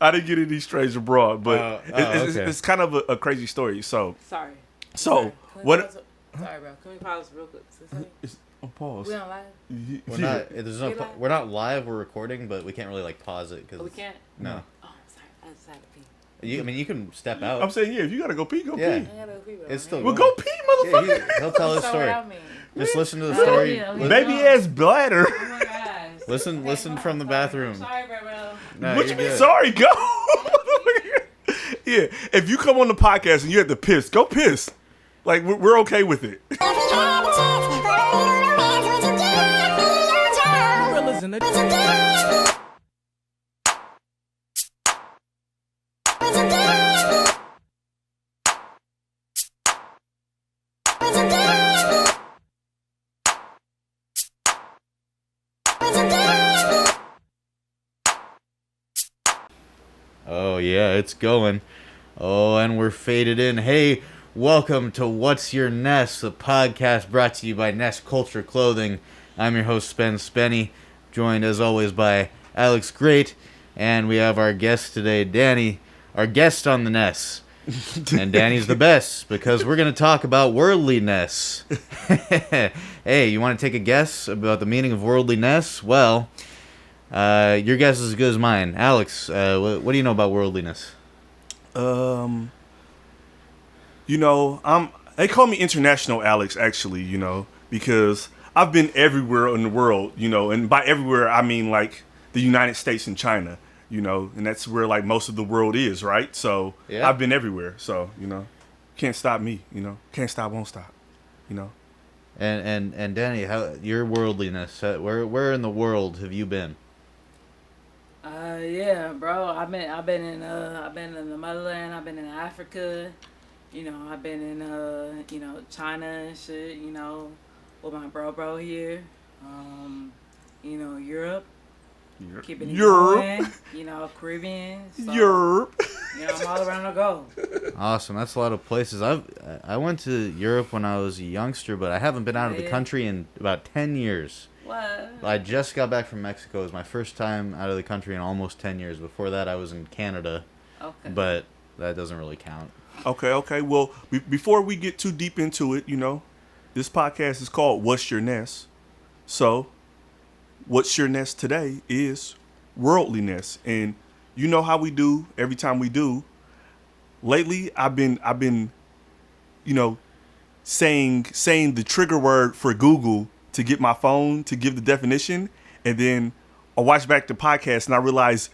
I didn't get any strange abroad, but okay. it's kind of a crazy story. So Sorry. what? Sorry, bro. Can we pause real quick? Pause. We on live? We're not. There's no. We're not live. We're recording, but we can't really like pause it because we can't. No. Oh, I'm sorry. I just had to pee. I mean, you can step out. I'm saying, yeah. If you gotta go pee, go pee. I gotta go pee, bro. It's still. Well, go pee, motherfucker. Yeah, he'll tell his story. Just listen to the story. Baby ass bladder. Oh my gosh. Listen from the bathroom. Sorry, bro. No, What you mean? Sorry, go. Yeah. If you come on the podcast and you have to piss, go piss. Like we're okay with it. Oh yeah, it's going. Oh, and we're faded in. Hey, welcome to What's Your Ness, the podcast brought to you by Ness Culture Clothing. I'm your host, Spenny, joined as always by Alex Great, and we have our guest today, Dani, our guest on the Ness. And Danny's the best, because we're going to talk about WorldliNESS. Hey, you want to take a guess about the meaning of WorldliNESS? Well, your guess is as good as mine. Alex, what do you know about WorldliNESS? They call me International Alex, actually, because I've been everywhere in the world, and by everywhere, I mean, like, the United States and China, and that's where, like, most of the world is, right? So, yeah. I've been everywhere, so, can't stop me, can't stop, won't stop, And Dani, how your WorldliNESS, where in the world have you been? Yeah, bro. I've been in the motherland. I've been in Africa. I've been in China and shit. With my bro here. Europe. Keeping it going. Caribbean. So, Europe. I'm all around the globe. Awesome. That's a lot of places. I went to Europe when I was a youngster, but I haven't been out of the country in about 10 years. What? I just got back from Mexico. It was my first time out of the country in almost 10 years. Before that, I was in Canada. Okay. But that doesn't really count. Okay. Well, before we get too deep into it, this podcast is called What's Your Ness? So, What's Your Ness today is WorldliNESS. And you know how we do every time we do. Lately, I've been saying the trigger word for Google to get my phone to give the definition, and then I watch back the podcast and I realize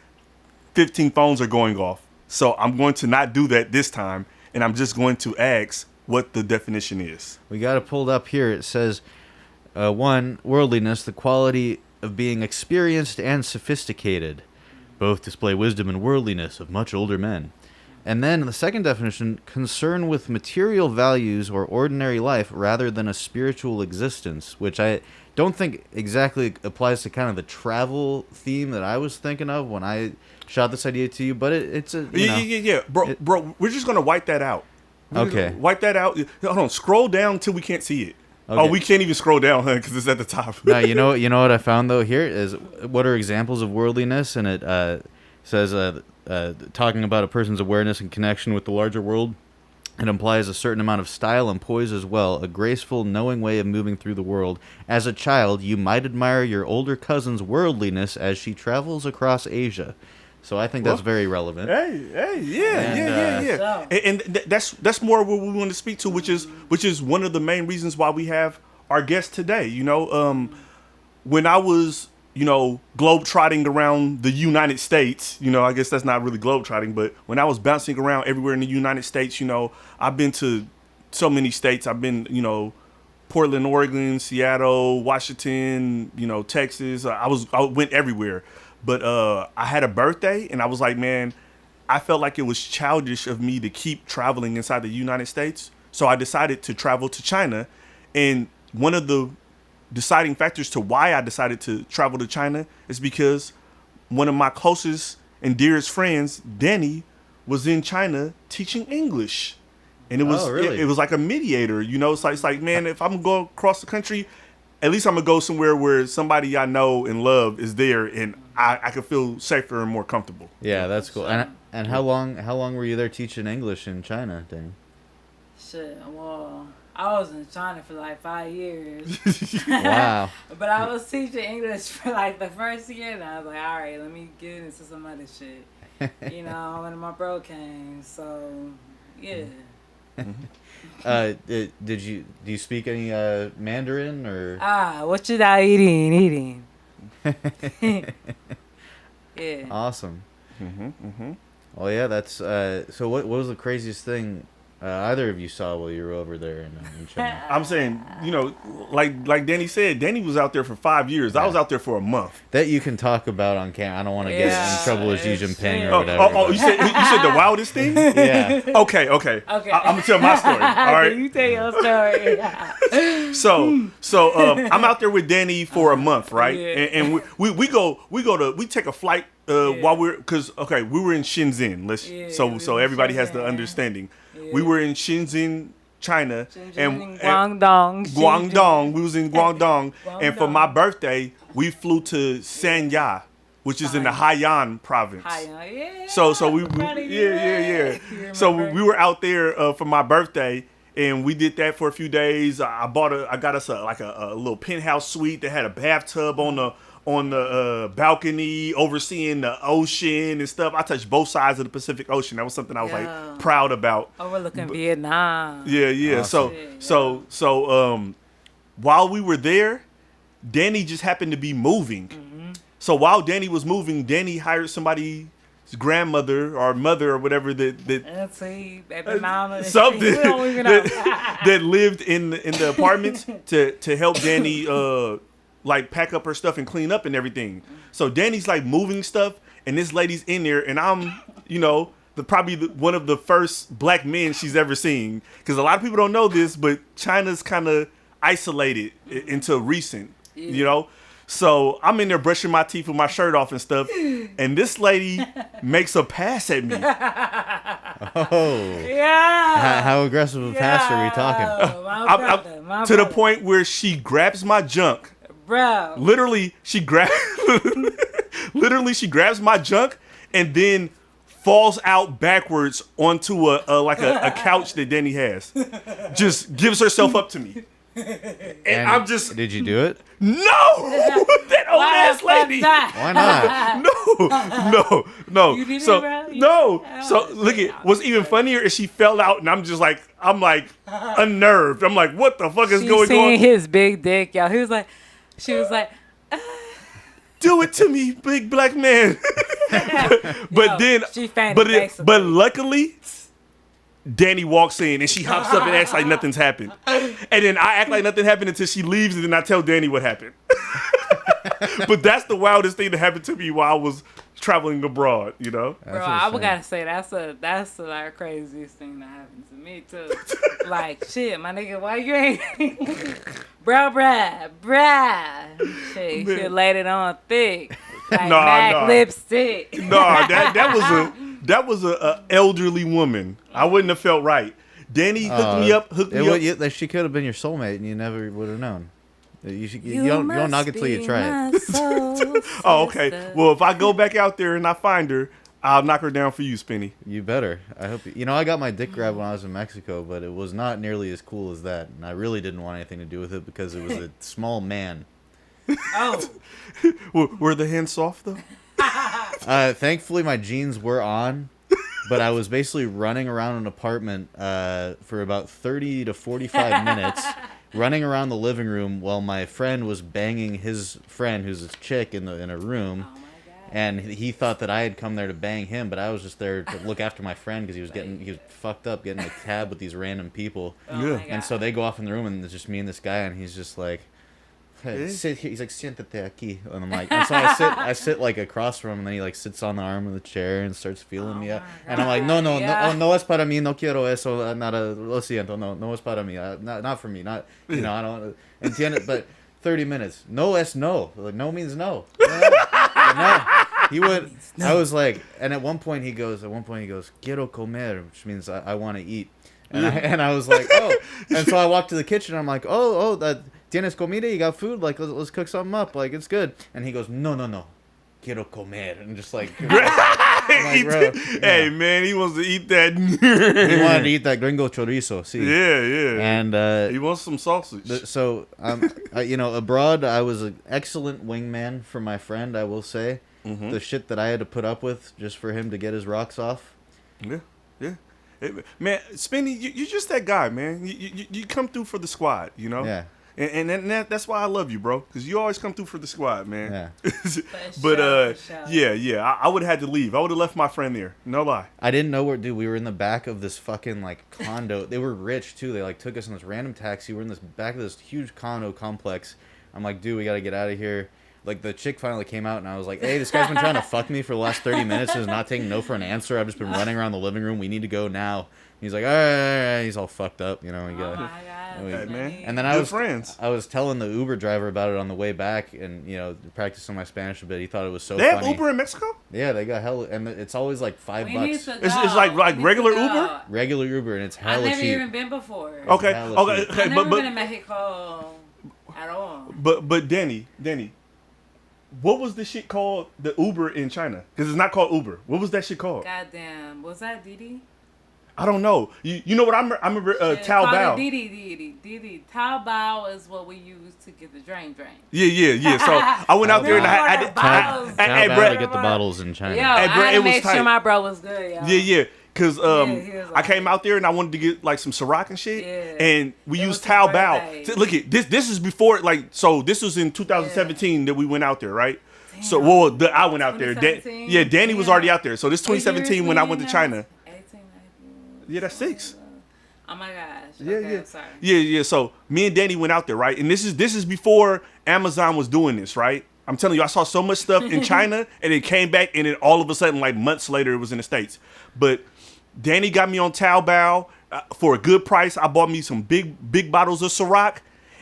15 phones are going off. So I'm going to not do that this time, and I'm just going to ask what the definition is. We got it pulled up here. It says, 1, worldliness, the quality of being experienced and sophisticated. Both display wisdom and worldliness of much older men. And then the second definition, concern with material values or ordinary life rather than a spiritual existence, which I don't think exactly applies to kind of the travel theme that I was thinking of when I shot this idea to you, but it's a, Yeah. Bro, we're just going to wipe that out. Okay. Wipe that out. Hold on, scroll down until we can't see it. Okay. Oh, we can't even scroll down, huh, because it's at the top. No, you know what I found, though, here is what are examples of worldliness, and it says... talking about a person's awareness and connection with the larger world. It implies a certain amount of style and poise as well, a graceful, knowing way of moving through the world. As a child, you might admire your older cousin's worldliness as she travels across Asia. So I think that's very relevant. Yeah. And that's more what we want to speak to, which is one of the main reasons why we have our guest today. When I was globe-trotting around the United States, I guess that's not really globe-trotting, but when I was bouncing around everywhere in the United States, I've been to so many states. I've been, Portland, Oregon, Seattle, Washington, Texas. I went everywhere. But I had a birthday, and I was like, man, I felt like it was childish of me to keep traveling inside the United States. So I decided to travel to China. And one of the deciding factors to why I decided to travel to China is because one of my closest and dearest friends, Dani, was in China teaching English. And it was really? it was like a mediator, It's like man, if I'm going to go across the country, at least I'm gonna go somewhere where somebody I know and love is there, and I can feel safer and more comfortable. Yeah, that's cool. And how long were you there teaching English in China, Danny? Shit, well, I was in China for like 5 years. Wow. But I was teaching English for like the first year, and I was like, all right, let me get into some other shit. You know, when my bro came, so yeah. Do you speak any Mandarin or? What you thou eating? Yeah. Awesome. Mm-hmm. Well, yeah, that's so. What was the craziest thing either of you saw while you were over there in China? I'm saying, you know, like Danny said, Danny was out there for 5 years. I was out there for a month. That you can talk about on camera. I don't want to get in trouble with Xi Jinping or Oh, whatever. you said the wildest thing? Yeah. Okay. I'm gonna tell my story. All right. You tell your story. So I'm out there with Danny for a month, right? Yeah. And we take a flight while we were in Shenzhen. So everybody has the understanding. Yeah. We were in Shenzhen, China, and Guangdong. We was in Guangdong, and for my birthday, we flew to Sanya, which is in the Haiyan province. Yeah. So we So we were out there for my birthday, and we did that for a few days. I got us a little penthouse suite that had a bathtub on the balcony, overseeing the ocean and stuff. I touched both sides of the Pacific Ocean. That was something I was like proud about. Overlooking Vietnam. Yeah. Awesome. So while we were there, Danny just happened to be moving. Mm-hmm. So while Danny was moving, Danny hired somebody's grandmother or mother or whatever that something that lived in the apartments to help Danny like pack up her stuff and clean up and everything. So Danny's like moving stuff, and this lady's in there, and I'm, you know, one of the first black men she's ever seen. Because a lot of people don't know this, but China's kind of isolated until recent, you know. So I'm in there brushing my teeth with my shirt off and stuff, and this lady makes a pass at me. Oh. Yeah. How aggressive of a pass are we talking? To the point where she grabs my junk. Bro. Literally, she grabs my junk and then falls out backwards onto a couch that Danny has. Just gives herself up to me. And I'm just... Did you do it? No! That old ass lady! Why not? No. You did So, it, bro? no. So, look at... What's even funnier is she fell out, and I'm like, unnerved. I'm like, what the fuck is going on? She seen his big dick, y'all. She was like... Do it to me, big black man. But she fainted, but luckily, Danny walks in and she hops up and acts like nothing's happened. And then I act like nothing happened until she leaves, and then I tell Danny what happened. But that's the wildest thing that happened to me while I was traveling abroad, you know? Bro, I gotta say that's the like craziest thing that happened to me too. Like shit, my nigga, why you ain't bruh. Shit laid it on thick. Like MAC lipstick. That was a elderly woman. I wouldn't have felt right. Danny hooked me up. She could have been your soulmate, and you never would have known. You don't knock it till you try it. Oh, okay. Well, if I go back out there and I find her, I'll knock her down for you, Spinny. You better. I hope you know. I got my dick grabbed when I was in Mexico, but it was not nearly as cool as that, and I really didn't want anything to do with it because it was a small man. Oh. Were the hands soft though? Thankfully, my jeans were on, but I was basically running around an apartment for about 30 to 45 minutes, running around the living room while my friend was banging his friend, who's a chick, in a room. Oh my God. And he thought that I had come there to bang him, but I was just there to look after my friend because he was fucked up getting a cab with these random people. Yeah. And so they go off in the room, and it's just me and this guy, and he's just like, hey, sit here. He's like, siéntate aquí. And I'm like, and so I sit like across from him, and then he like sits on the arm of the chair and starts feeling me up. And I'm like, no es para mí, no quiero eso, nada, lo siento, no es para mí, not for me, not, you know, I don't, entiende, but 30 minutes, no es no, like no means no. No. He would, I was like, and at one point he goes, quiero comer, which means I want to eat. And I was like, oh. And so I walked to the kitchen, and I'm like, that. tienes comida? You got food? Like, let's cook something up. Like, it's good. And he goes, no, quiero comer. And just like, like bro, Hey, man, he wants to eat that. he wanted to eat that gringo chorizo. See, yeah. And he wants some sausage. So, abroad, I was an excellent wingman for my friend. I will say, the shit that I had to put up with just for him to get his rocks off. Yeah. Man, Spinny, you're just that guy, man. You come through for the squad, you know? Yeah. And that's why I love you, bro. Because you always come through for the squad, man. Yeah. But, yeah. I would have had to leave. I would have left my friend there. No lie. I didn't know where, dude. We were in the back of this fucking, like, condo. They were rich, too. They, like, took us in this random taxi. We're in this back of this huge condo complex. I'm like, dude, we got to get out of here. Like, the chick finally came out, and I was like, hey, this guy's been trying to fuck me for the last 30 minutes and is not taking no for an answer. I've just been running around the living room. We need to go now. And he's like, all right. He's all fucked up, you know. Oh, my God. Hey, man. And then I was telling the Uber driver about it on the way back and, you know, practicing my Spanish a bit. He thought it was so funny. They have Uber in Mexico? Yeah, they got hella, and it's always like $5. It's like regular Uber? Regular Uber, and it's hella cheap. I've never even been before. Okay. I've never been to Mexico at all. But Danny, what was the shit called, the Uber in China? Because it's not called Uber. What was that shit called? Goddamn. Was that Didi? I don't know. You know what? I remember Taobao. Didi. Taobao is what we use to get the drain. Yeah. So I went out there and I did. Taobao to get the bottles in China. Yo, I had to make sure my bro was good, yo. Yeah. Because I came out there and I wanted to get like some Ciroc and shit. Yeah. And we used Taobao. Look at this. This is before, like, so this was in 2017 that we went out there, right? Damn. So, I went out there. Danny was already out there. So this 2017 when I went to China. Yeah, that's 6. Oh my gosh. Yeah, okay, yeah. Sorry. Yeah. So me and Danny went out there, right? And this is before Amazon was doing this, right? I'm telling you, I saw so much stuff in China, and it came back, and then all of a sudden, like months later, it was in the States. But Danny got me on Taobao for a good price. I bought me some big bottles of Ciroc,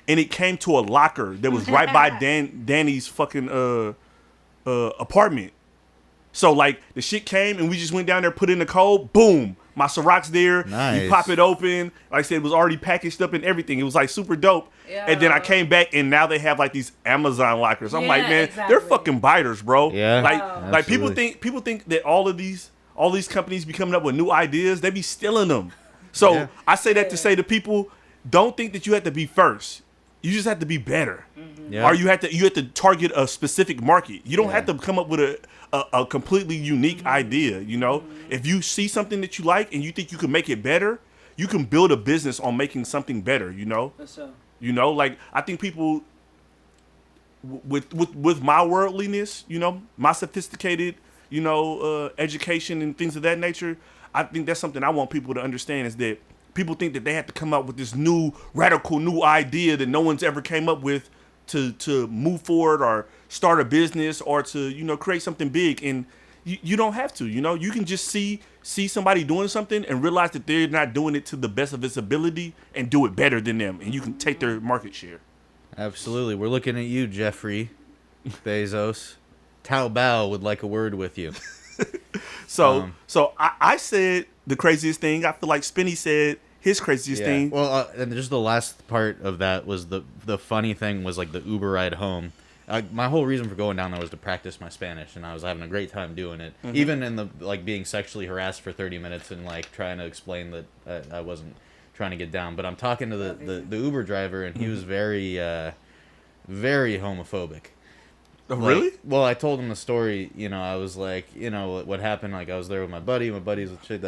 and it came to a locker that was right by Danny's fucking apartment. So like the shit came, and we just went down there, put in the code, boom. My Ciroc's there. Nice. You pop it open. Like I said, it was already packaged up and everything. It was like super dope. Yeah. And then I came back and now they have like these Amazon lockers. I'm like, man, they're fucking biters, bro. Yeah. Like people think that all these companies be coming up with new ideas. They be stealing them. So I say that to say to people, don't think that you have to be first. You just have to be better. Yeah. Or you have to target a specific market. You don't have to come up with a completely unique idea, you know? If you see something that you like and you think you can make it better, you can build a business on making something better, you know? For sure. You know, like I think people with my worldliness, you know, my sophisticated, you know, education and things of that nature, I think that's something I want people to understand is that people think that they have to come up with this new radical new idea that no one's ever came up with to move forward or start a business or to, you know, create something big. And you don't have to, you know, you can just see somebody doing something and realize that they're not doing it to the best of its ability and do it better than them. And you can take their market share. Absolutely. We're looking at you, Bezos. Taobao would like a word with you. So I said the craziest thing. I feel like Spinny said his craziest thing. Well, and just the last part of that was the funny thing was like the Uber ride home. My whole reason for going down there was to practice my Spanish, and I was having a great time doing it. Mm-hmm. Even in the like being sexually harassed for 30 minutes and like trying to explain that I wasn't trying to get down. But I'm talking to the Uber driver, and he was very very homophobic. Oh, really? Like, well, I told him the story. You know, I was like, you know, what happened. Like, I was there with my buddy. My buddy's with shit,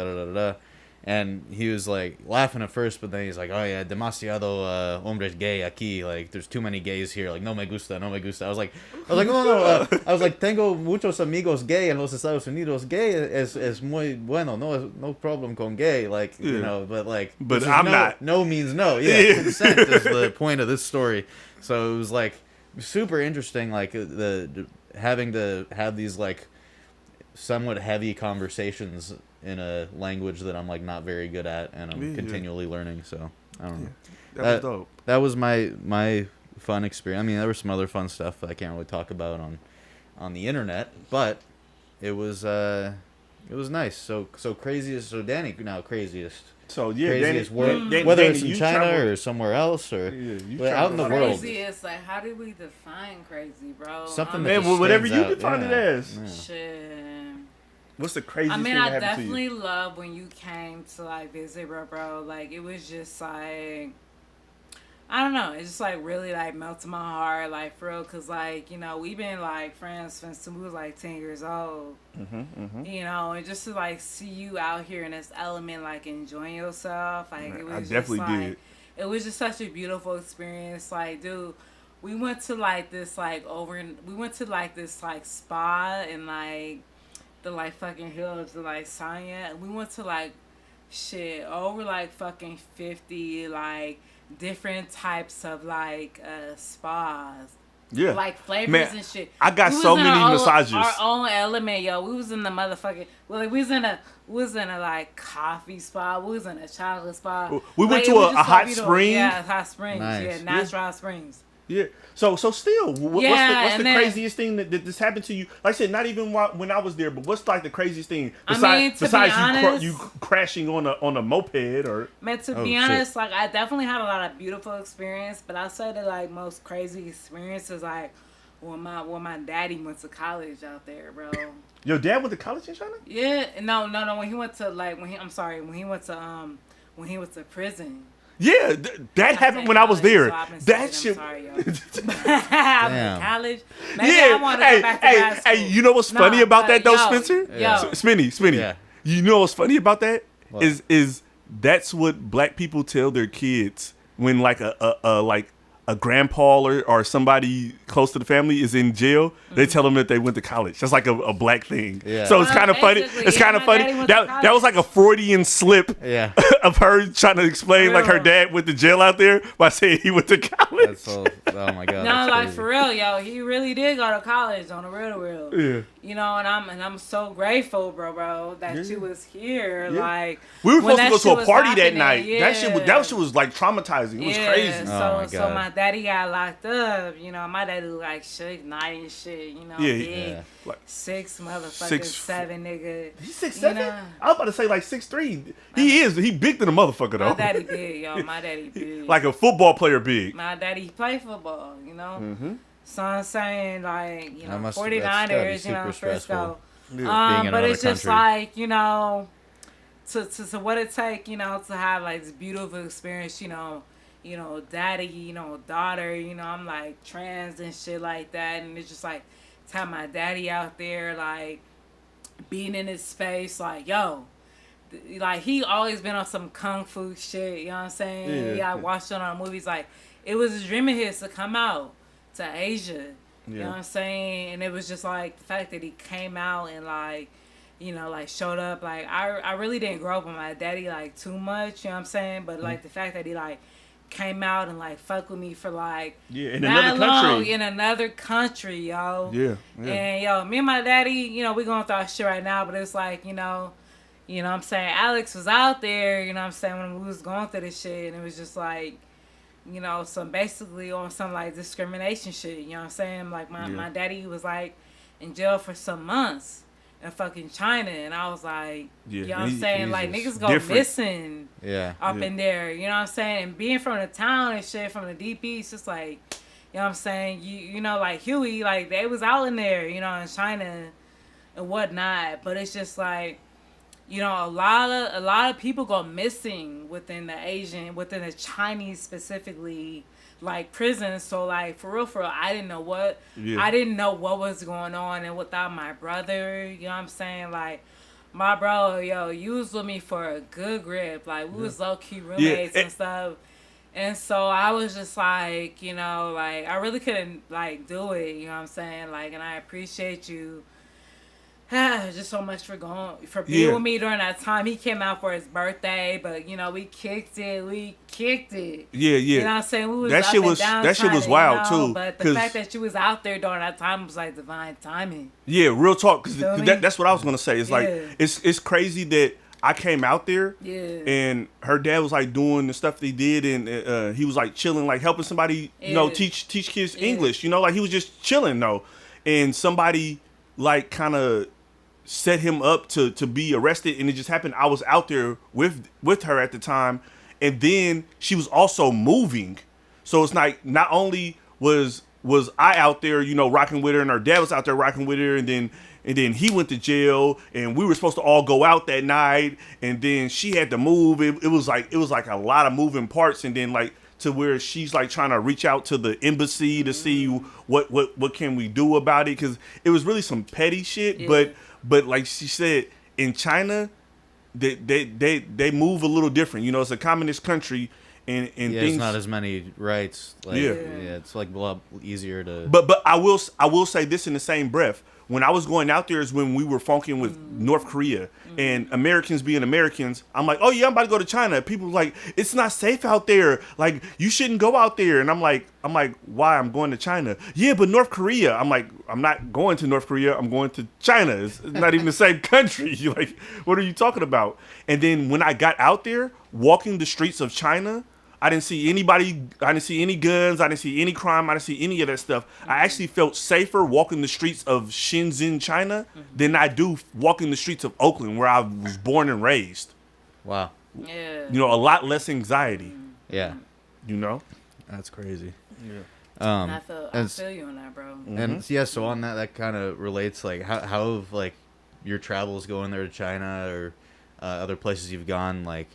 and he was like laughing at first, but then he's like, oh yeah, demasiado hombres gay aquí. Like, there's too many gays here. Like, no me gusta. I was like, no. I was like, tengo muchos amigos gay en los Estados Unidos. Gay es muy bueno. No problem con gay. Like, you know, but I'm not. No means no. Yeah, consent is the point of this story. So it was like super interesting, like having to have these like somewhat heavy conversations in a language that I'm like not very good at, and I'm continually learning. So I don't know. That was dope. That was my fun experience. I mean, there was some other fun stuff I can't really talk about on the internet, but it was It was nice. So craziest. So Dani now craziest. So yeah, Craziest world, Danny, whether it's in you China travel- or somewhere else or you out in the travel- world. Craziest, like, how do we define crazy, bro? Something Man, that just whatever stands you out. define it as. Yeah. Shit. What's the craziest I mean, thing I that happened to definitely you? love when you came to like visit, bro. Like it was just like, I don't know. It just like really like melted my heart, like for real. Cause like we've been like friends since we was like 10 years old. And just to like see you out here in this element, like enjoying yourself, like it was I just, definitely like, did. It was just such a beautiful experience. Like, dude, we went to like this spa and like the like fucking hills of like Sanya. We went to like shit over like fucking 50 like different types of like spas. Yeah. Like flavors Man, and shit. I got We was so in many massages. Our own element, yo. We was in the motherfucking we was in a like coffee spa. We was in a chocolate spa. We went Like, to it was a just so hot beautiful. spring. Yeah, hot springs. Nice. Yeah, natural hot springs. Yeah. So still, what's Yeah, the and then- craziest thing that this happened to you? Like I said, not even when I was there, but what's like the craziest thing I mean, to be besides honest- you crashing on a moped or? Man, to Oh, be shit. honest, like I definitely had a lot of beautiful experience, but I say the like most crazy experiences like when my daddy went to college out there, bro. Your dad went to college in China? Yeah, no. When he went to when he went to prison. Yeah, that happened when I was there. That shit. Sorry, yo. I was in college. Maybe Yeah, I want to go back to high school. hey, you know what's funny Nah, about but that though, yo, Spencer? yo. Spinny. Yeah. You know what's funny about that? What? Is that's what black people tell their kids when like a grandpa or somebody close to the family is in jail. They tell them that they went to college. That's like a black thing. Yeah. So it's Well, kind of funny. basically, It's yeah, kind of my funny. daddy went to That was like a Freudian slip Yeah. of her trying to explain like her Real. dad went to jail out there by saying he went to college. That's so. Oh my god. No, that's like crazy. for real, yo. He really did go to college on the real. Yeah. And I'm so grateful, bro, that you was here. Yeah. Like We were when supposed to that go shit to a was party that happening, night. Yeah. That shit was like traumatizing. It was crazy. So Oh, my so God. my daddy got locked up. My daddy looked like Suge Knight and shit. Yeah, big, yeah. Like, 6 motherfucking 6'7", 7 nigga. he's 6'7". You know? I was about to say like 6'3". He big than a motherfucker My though. daddy big, yo. My daddy big. Like a football player big. My daddy play football, Mm-hmm. So I'm saying, like, That must- that's gotta be 49ers, super Frisco. stressful. Yeah. Being in But another it's just country. like, to what it take, to have like this beautiful experience, daddy, daughter, I'm like trans and shit like that. And it's just like to have my daddy out there, like being in his space, like, yo, like he always been on some kung fu shit, you know what I'm saying? Yeah. I watched it on movies, like it was a dream of his to come out to Asia. You know what I'm saying? And it was just like the fact that he came out and like, like showed up. Like I really didn't grow up with my daddy like too much, you know what I'm saying? But like the fact that he like came out and like fuck with me for like In not another long country. in another country, yo. Yeah. And yo, me and my daddy, we going through our shit right now, but it's like, what I'm saying, Alex was out there, what I'm saying, when we was going through this shit, and it was just like, some basically on some like discrimination shit, you know what I'm saying? Like my daddy was like in jail for some months in fucking China, and I was like, you know what I'm saying? Like niggas go Different. missing Yeah. up in there, you know what I'm saying? And being from the town and shit, from the deep east, it's like, you know what I'm saying? You know, like Huey, like they was out in there, in China and whatnot, but it's just like, a lot of people go missing within within the Chinese specifically, like prisons. So like for real, I didn't know what was going on, and without my brother, you know what I'm saying? Like my bro, yo, you was with me for a good grip. Like we was low key roommates and stuff. And so I was just like, like I really couldn't like do it, you know what I'm saying? Like, and I appreciate you just so much for being with me during that time. He came out for his birthday, but we kicked it. Yeah. You know what I'm saying? We was That up shit and was- down that shit was China, wild, too, But the 'cause- fact that you was out there during that time was like divine timing. Yeah, real talk. Because Feel me? that's what I was gonna say. It's like Yeah. it's crazy that I came out there. Yeah. And her dad was like doing the stuff they did, and he was like chilling, like helping somebody, Yeah. teach kids English. Like he was just chilling though, and somebody like kind of set him up to be arrested, and it just happened. I was out there with her at the time, and then she was also moving. So it's like not only was I out there, you know, rocking with her, and her dad was out there rocking with her, and then he went to jail, and we were supposed to all go out that night, and then she had to move. It was like a lot of moving parts, and then like to where she's like trying to reach out to the embassy to see what can we do about it, because it was really some petty shit. Yeah. But like she said, in China, they move a little different. You know, it's a communist country, and Yeah, things. there's not as many rights. Like, Yeah. it's like a lot easier to. But I will say this in the same breath. When I was going out there is when we were funking with North Korea, and Americans being Americans, I'm like, oh yeah, I'm about to go to China. People were like, it's not safe out there. Like, you shouldn't go out there. And I'm like, why? I'm going to China. Yeah, but North Korea. I'm like, I'm not going to North Korea. I'm going to China. It's not even the same country. Like, what are you talking about? And then when I got out there, walking the streets of China, I didn't see anybody. I didn't see any guns. I didn't see any crime. I didn't see any of that stuff. I actually felt safer walking the streets of Shenzhen, China, than I do walking the streets of Oakland, where I was born and raised. Wow. Yeah. You know, a lot less anxiety. Yeah. You know. That's crazy. Yeah. And I feel and you on that, bro. And yeah, so on that kind of relates, like how have like your travels going there to China or other places you've gone, like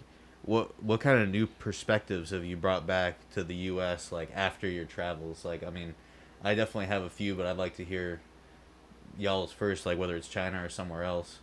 what kind of new perspectives have you brought back to the U.S. like after your travels? Like, I mean, I definitely have a few, but I'd like to hear y'all's first, like whether it's China or somewhere else.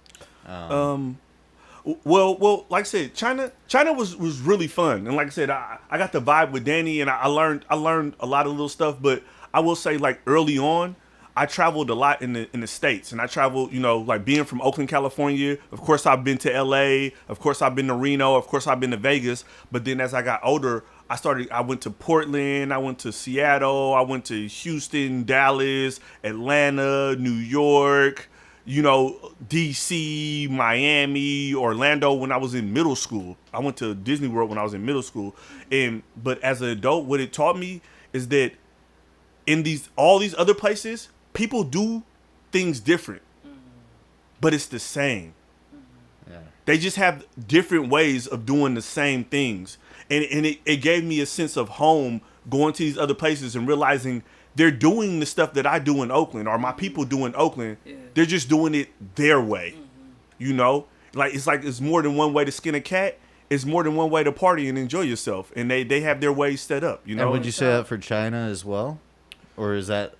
Well, like I said, China was really fun, and like I said, I got the vibe with Dani, and I learned a lot of little stuff. But I will say, like early on, I traveled a lot in the States, and I traveled, you know, like being from Oakland, California. Of course, I've been to LA. Of course, I've been to Reno. Of course, I've been to Vegas. But then as I got older, I went to Portland. I went to Seattle. I went to Houston, Dallas, Atlanta, New York, you know, DC, Miami, Orlando when I was in middle school. I went to Disney World when I was in middle school. But as an adult, what it taught me is that in all these other places, people do things different, but it's the same. Yeah. They just have different ways of doing the same things. And it gave me a sense of home going to these other places and realizing they're doing the stuff that I do in Oakland, or my people do in Oakland. Yeah. They're just doing it their way. You know? Like it's more than one way to skin a cat. It's more than one way to party and enjoy yourself. And they have their ways set up, you know? And would you say that for China as well? Or is that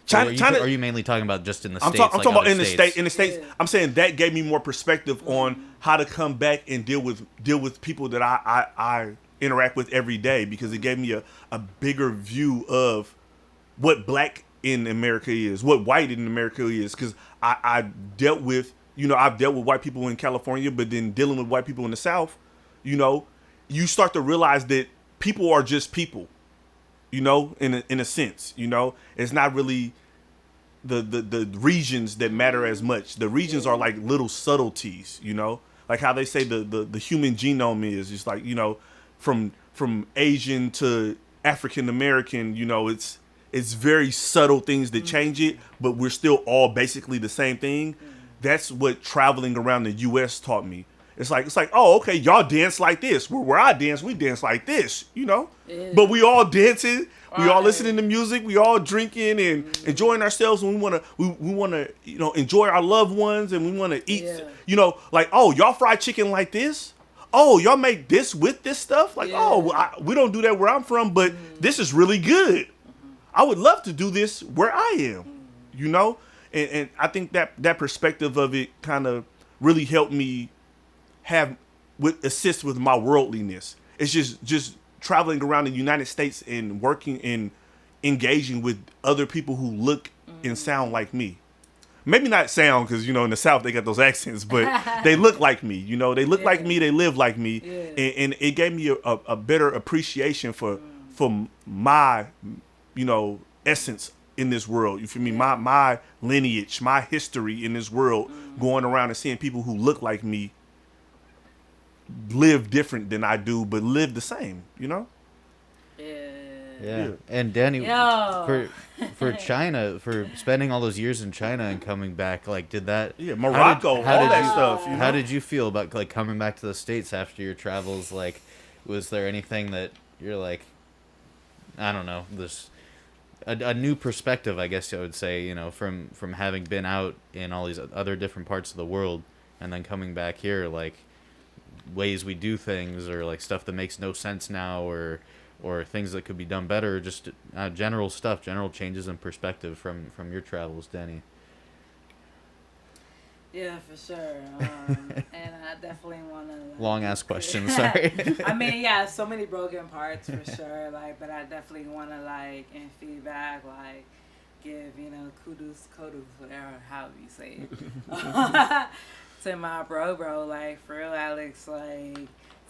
China? Or are you mainly talking about just in the I'm States? talking about in the States. Yeah. I'm saying that gave me more perspective on how to come back and deal with people that I interact with every day, because it gave me a bigger view of what black in America is, what white in America is, because I dealt with, you know, I've dealt with white people in California, but then dealing with white people in the South, you know, you start to realize that people are just people. You know, in a sense, you know, it's not really the regions that matter as much. The regions are like little subtleties, you know, like how they say the human genome is just like, you know, from Asian to African American, you know, it's very subtle things that change it, but we're still all basically the same thing. That's what traveling around the U.S. taught me. It's like, oh, okay, y'all dance like this. Where I dance, we dance like this, you know? Yeah. But we all dancing, we all Right. listening to music, we all drinking and enjoying ourselves, and we wanna, you know, enjoy our loved ones, and we wanna eat, Yeah. you know, like, oh, y'all fry chicken like this? Oh, y'all make this with this stuff? Like, Yeah. oh, we don't do that where I'm from, but this is really good. I would love to do this where I am, you know? And I think that perspective of it kind of really helped me assist with my worldliness. It's just traveling around the United States and working and engaging with other people who look and sound like me. Maybe not sound, because, you know, in the South they got those accents, but they look like me. You know, they look like me, they live like me, and it gave me a better appreciation for my, you know, essence in this world. You feel me? My lineage, my history in this world, going around and seeing people who look like me live different than I do, but live the same, you know? Yeah. Yeah. And Danny, Yo. for China, for spending all those years in China and coming back, like, did that? Yeah, Morocco, all that stuff. You know? How did you feel about like coming back to the States after your travels? Like, was there anything that you're like, I don't know, this a new perspective, I guess I would say, you know, from having been out in all these other different parts of the world and then coming back here, like ways we do things or like stuff that makes no sense now or things that could be done better, or just general stuff, general changes in perspective from your travels, Danny. Yeah, for sure. And I definitely want to... Like, long ass question, sorry. I mean, yeah, so many broken parts for sure. Like, but I definitely want to, like, in feedback, like, give, you know, kudos, whatever, however you say it, to my bro, like, for real, Alex, like,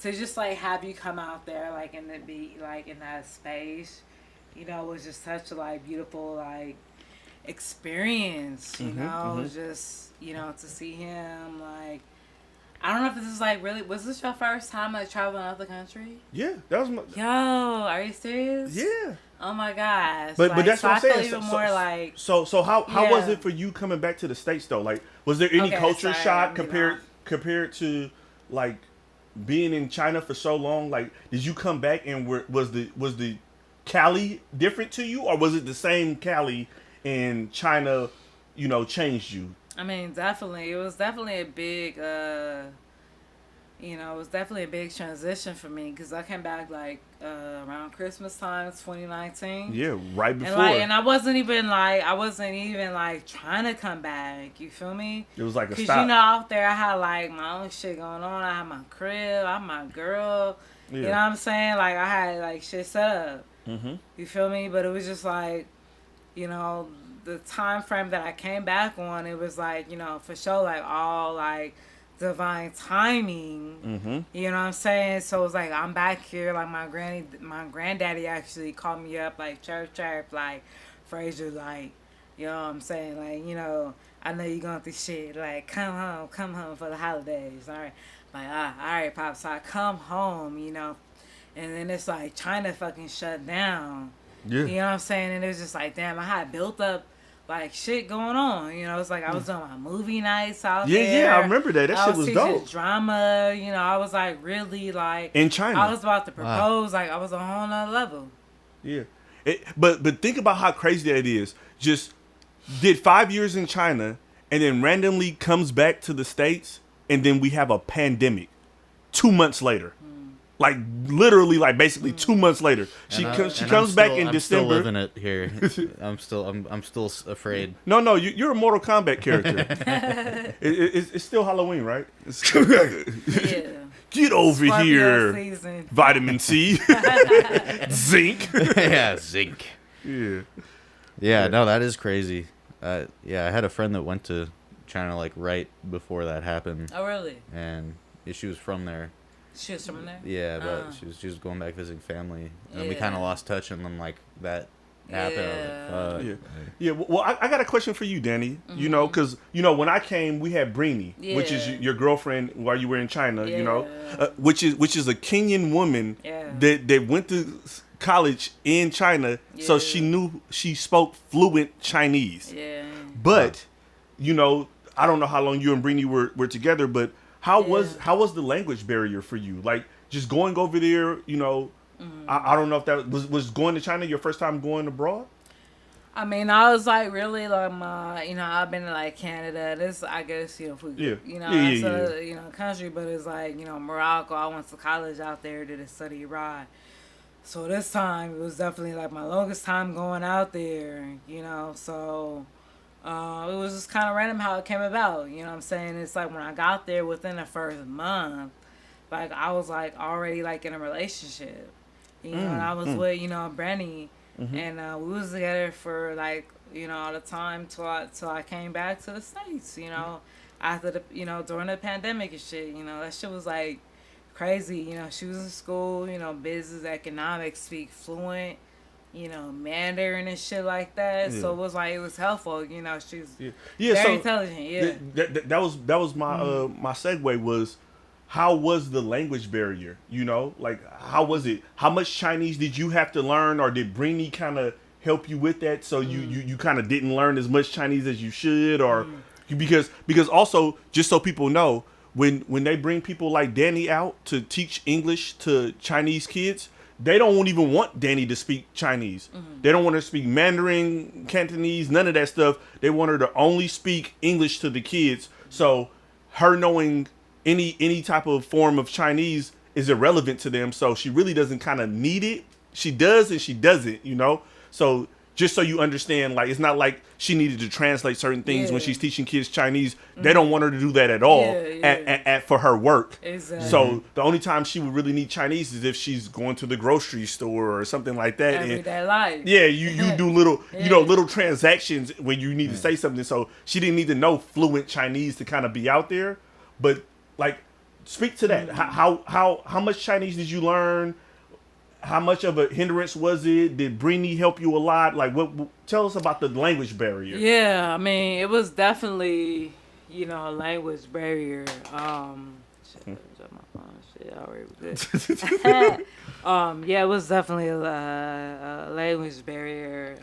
to just, like, have you come out there, like, in the beat, like, in that space, you know, was just such a, like, beautiful, like, experience, you know, just, you know, to see him, like, I don't know if this is, like, really, was this your first time, like, traveling out the country? Yeah, that was my... Yo, are you serious? Yeah. Oh my gosh. But like, that's so what I'm saying. I feel even more like... So how was it for you coming back to the States, though? Like, was there any culture shock compared to, like, being in China for so long? Like, did you come back and was the Cali different to you, or was it the same Cali and China, you know, changed you? I mean, definitely. It was definitely a big, you know, it was definitely a big transition for me because I came back, like, around Christmas time, 2019. Yeah, right before. And I wasn't even, like, trying to come back. You feel me? It was like a stop. Because, you know, out there I had, like, my own shit going on. I had my crib. I had my girl. Yeah. You know what I'm saying? Like, I had, like, shit set up. Mm-hmm. You feel me? But it was just, like, you know, the time frame that I came back on, it was like, you know, for sure, like all like divine timing. Mm-hmm. You know what I'm saying? So it was like I'm back here. Like my granddaddy actually called me up, like chirp, like Fraser, like, you know what I'm saying? Like, you know, I know you're going through shit. Like come home for the holidays. All right, like all right, Pop. So I come home, you know, and then it's like China fucking shut down. Yeah. You know what I'm saying? And it was just like, damn, I had built up, like, shit going on. You know, it's like I was doing my movie nights out there. Yeah, I remember that. That shit was dope. Drama, you know, I was, like, really, like... In China. I was about to propose. Wow. Like, I was on a whole nother level. Yeah. But think about how crazy that is. Just did 5 years in China and then randomly comes back to the States and then we have a pandemic 2 months later. Like literally, like basically 2 months later, she comes back in December. I'm still living it here. I'm still afraid. No, you're a Mortal Kombat character. It's still Halloween, right? Yeah. Get over Scorpio here. Season. Vitamin C, zinc. Yeah, zinc. Yeah. No, that is crazy. I had a friend that went to China like right before that happened. Oh, really? And she was from there. She was from there? Yeah, but she was going back visiting family. And then we kind of lost touch, and then, like, that happened. Yeah. I was like, Yeah, well, I got a question for you, Danny. Mm-hmm. You know, because, you know, when I came, we had Breenie, which is your girlfriend while you were in China, you know, which is a Kenyan woman that went to college in China, so she spoke fluent Chinese. Yeah. But, you know, I don't know how long you and Breenie were together, but how was the language barrier for you? Like, just going over there, you know, I don't know if that was going to China your first time going abroad? I mean, I was like really like you know, I've been to like Canada. This, I guess, you know, you know, country, but it's like, you know, Morocco. I went to college out there, did a study abroad. So this time it was definitely like my longest time going out there, you know, so it was just kind of random how it came about, you know what I'm saying? It's like when I got there within the first month, like I was like already like in a relationship, you know, and I was with, you know, Brandy, and we was together for like, you know, all the time till I came back to the States, you know, after the, you know, during the pandemic and shit, you know, that shit was like crazy, you know, she was in school, you know, business, economics, speak fluent, you know, Mandarin and shit like that. Yeah. So it was like, it was helpful, you know, she's very intelligent. Yeah. That was my my segue was, how was the language barrier? You know, like how was it? How much Chinese did you have to learn, or did Brini kind of help you with that? So you kind of didn't learn as much Chinese as you should, or because also just so people know, when they bring people like Dani out to teach English to Chinese kids, they don't even want Dani to speak Chinese. They don't want her to speak Mandarin, Cantonese, none of that stuff. They want her to only speak English to the kids. So her knowing any type of form of Chinese is irrelevant to them. So she really doesn't kind of need it. She does and she doesn't, you know? So just so you understand, like, it's not like she needed to translate certain things when she's teaching kids Chinese. They don't want her to do that at all for her work. Exactly. So the only time she would really need Chinese is if she's going to the grocery store or something like that. Everyday life. Yeah, you do little, little transactions when you need to say something. So she didn't need to know fluent Chinese to kind of be out there. But like, speak to that. How much Chinese did you learn? How much of a hindrance was it? Did Brini help you a lot? Like, what? Tell us about the language barrier. Yeah, I mean, it was definitely, a language barrier. Shit, I already good. Yeah, it was definitely a language barrier.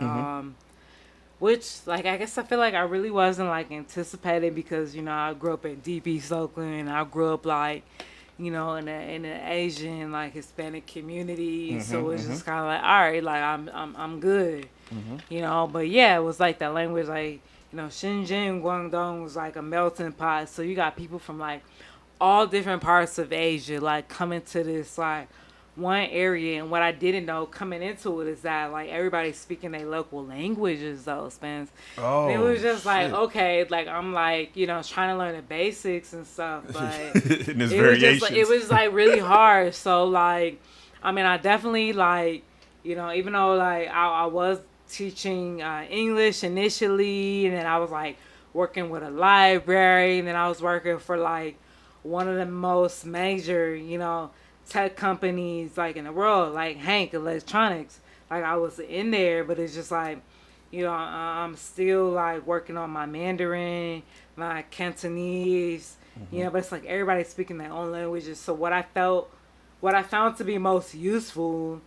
Which, like, I guess I feel like I really wasn't, like, anticipating because, I grew up in deep East Oakland. I grew up, like, in the Asian, like, Hispanic community. So it's just kind of like, all right, like, I'm good, But, yeah, it was, like, that language, like, Shenzhen, Guangdong was, like, a melting pot. So you got people from, like, all different parts of Asia, like, coming to this, like, one area. And what I didn't know coming into it is that, like, everybody's speaking their local languages, though, Spence. Oh, it was just like, okay, like, I'm like, trying to learn the basics and stuff, but and it was like really hard. So, like, I mean, I definitely, like, even though, like, I was teaching English initially, and then I was, like, working with a library, and then I was working for, like, one of the most major, tech companies, like, in the world, like Hank Electronics. Like, I was in there, but it's just like, I'm still, like, working on my Mandarin, my Cantonese, but it's like everybody's speaking their own languages. So what I found to be most useful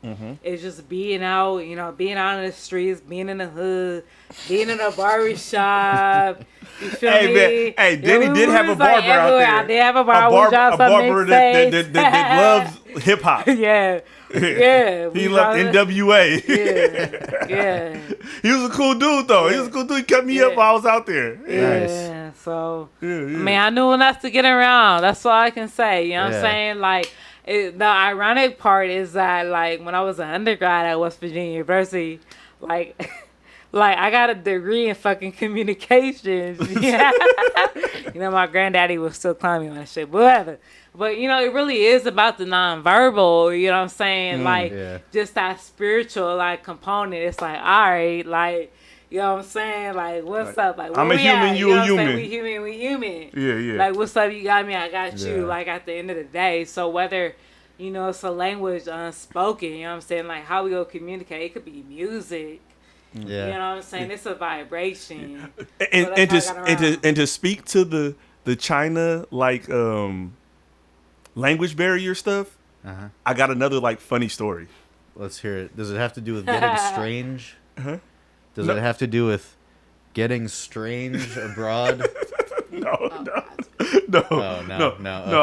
is just being out, being out in the streets, being in the hood, being in a barbershop. You feel me? Man, hey, Dani did have a barber out there. I did have a barber. A barber that loves hip hop. Yeah. He loved NWA. Yeah. He was a cool dude, though. He was a cool dude. He kept me up while I was out there. Yeah. So, I mean, I knew enough to get around. That's all I can say. You know what I'm saying? Like, the ironic part is that, like, when I was an undergrad at West Virginia University, like, I got a degree in fucking communications. Yeah. My granddaddy was still climbing on that shit, but whatever. But, it really is about the nonverbal, you know what I'm saying? Just that spiritual, like, component. It's like, all right, like, you know what I'm saying? Like, what's up? Like, I'm a human, you a human. We human. Yeah. Like, what's up? You got me, I got you. Like, at the end of the day. So whether, it's a language unspoken, you know what I'm saying? Like, how we go communicate. It could be music. Yeah. You know what I'm saying? It's a vibration. And to speak to the China, like, language barrier stuff, I got another, like, funny story. Let's hear it. Does it have to do with getting strange? Does it have to do with getting strange abroad? No. Oh, no.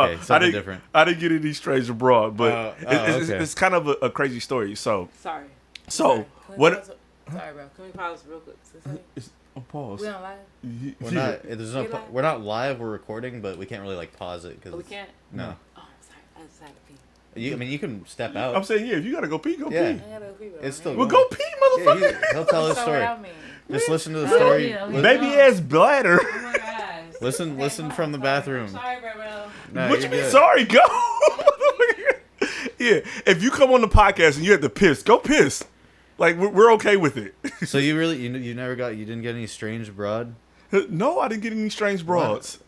Okay, something different. I didn't get any strange abroad, but okay. it's kind of a crazy story. So sorry. So what? Sorry, bro. Can we pause real quick? Pause. We on live? We're not. There's no. We're not live. We're recording, but we can't really, like, pause it because we can't. No. Oh, I'm sorry. I just had to pee. I mean, you can step out. I'm saying, if you gotta go pee, go pee. I gotta go pee, bro. It's still. Well, go pee, motherfucker. Yeah, he'll tell his story. Just listen to the story. Baby ass bladder. Oh my gosh. Listen from the bathroom. Sorry, bro. No, What you mean? Sorry, go. Yeah, if you come on the podcast and you have to piss, go piss. Like, we're okay with it. So you really you didn't get any strange broad? No, I didn't get any strange broads.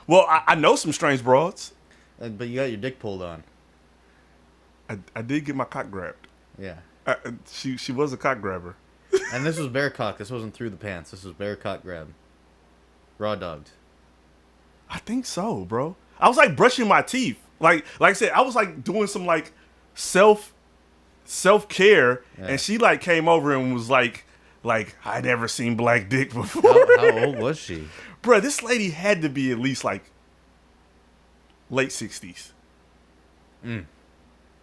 Well, I know some strange broads. But you got your dick pulled on. I did get my cock grabbed. Yeah. She was a cock grabber. And this was bear cock. This wasn't through the pants. This was bear cock grab. Raw dogged. I think so, bro. I was, like, brushing my teeth. Like I said, I was like doing some like self-care, and she like came over and was like I never seen black dick before. How old was she? Bruh, this lady had to be at least like late 60s.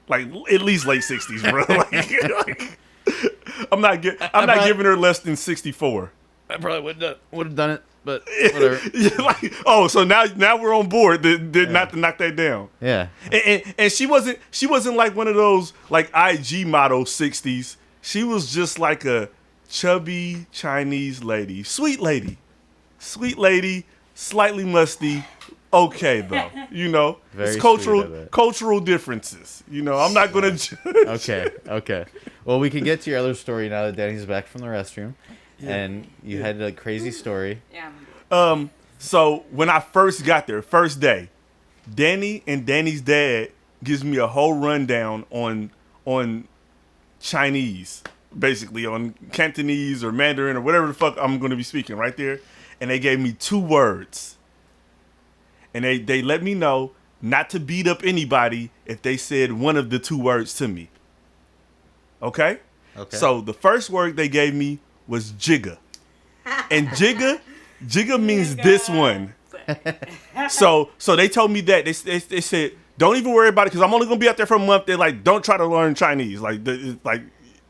Like at least late 60s, bro. Like, I'm not giving her less than 64. I probably would have done it, but whatever. Like, so now we're on board. Not to knock that down. Yeah. And she wasn't like one of those like IG model 60s. She was just like a chubby Chinese lady, sweet lady, slightly musty. Okay, though, Very it's sweet, cultural differences. I'm not gonna judge. Okay. Well, we can get to your other story now that Danny's back from the restroom, and you had a crazy story. Yeah. So when I first got there, first day, Dani and Dani's dad gives me a whole rundown on Chinese, basically on Cantonese or Mandarin or whatever the fuck I'm gonna be speaking right there, and they gave me 2 words. And they let me know not to beat up anybody if they said one of the 2 words to me. Okay? So the first word they gave me was jigga. And jigga means this one. So they told me that. They said, don't even worry about it because I'm only going to be out there for a month. They're like, don't try to learn Chinese. Like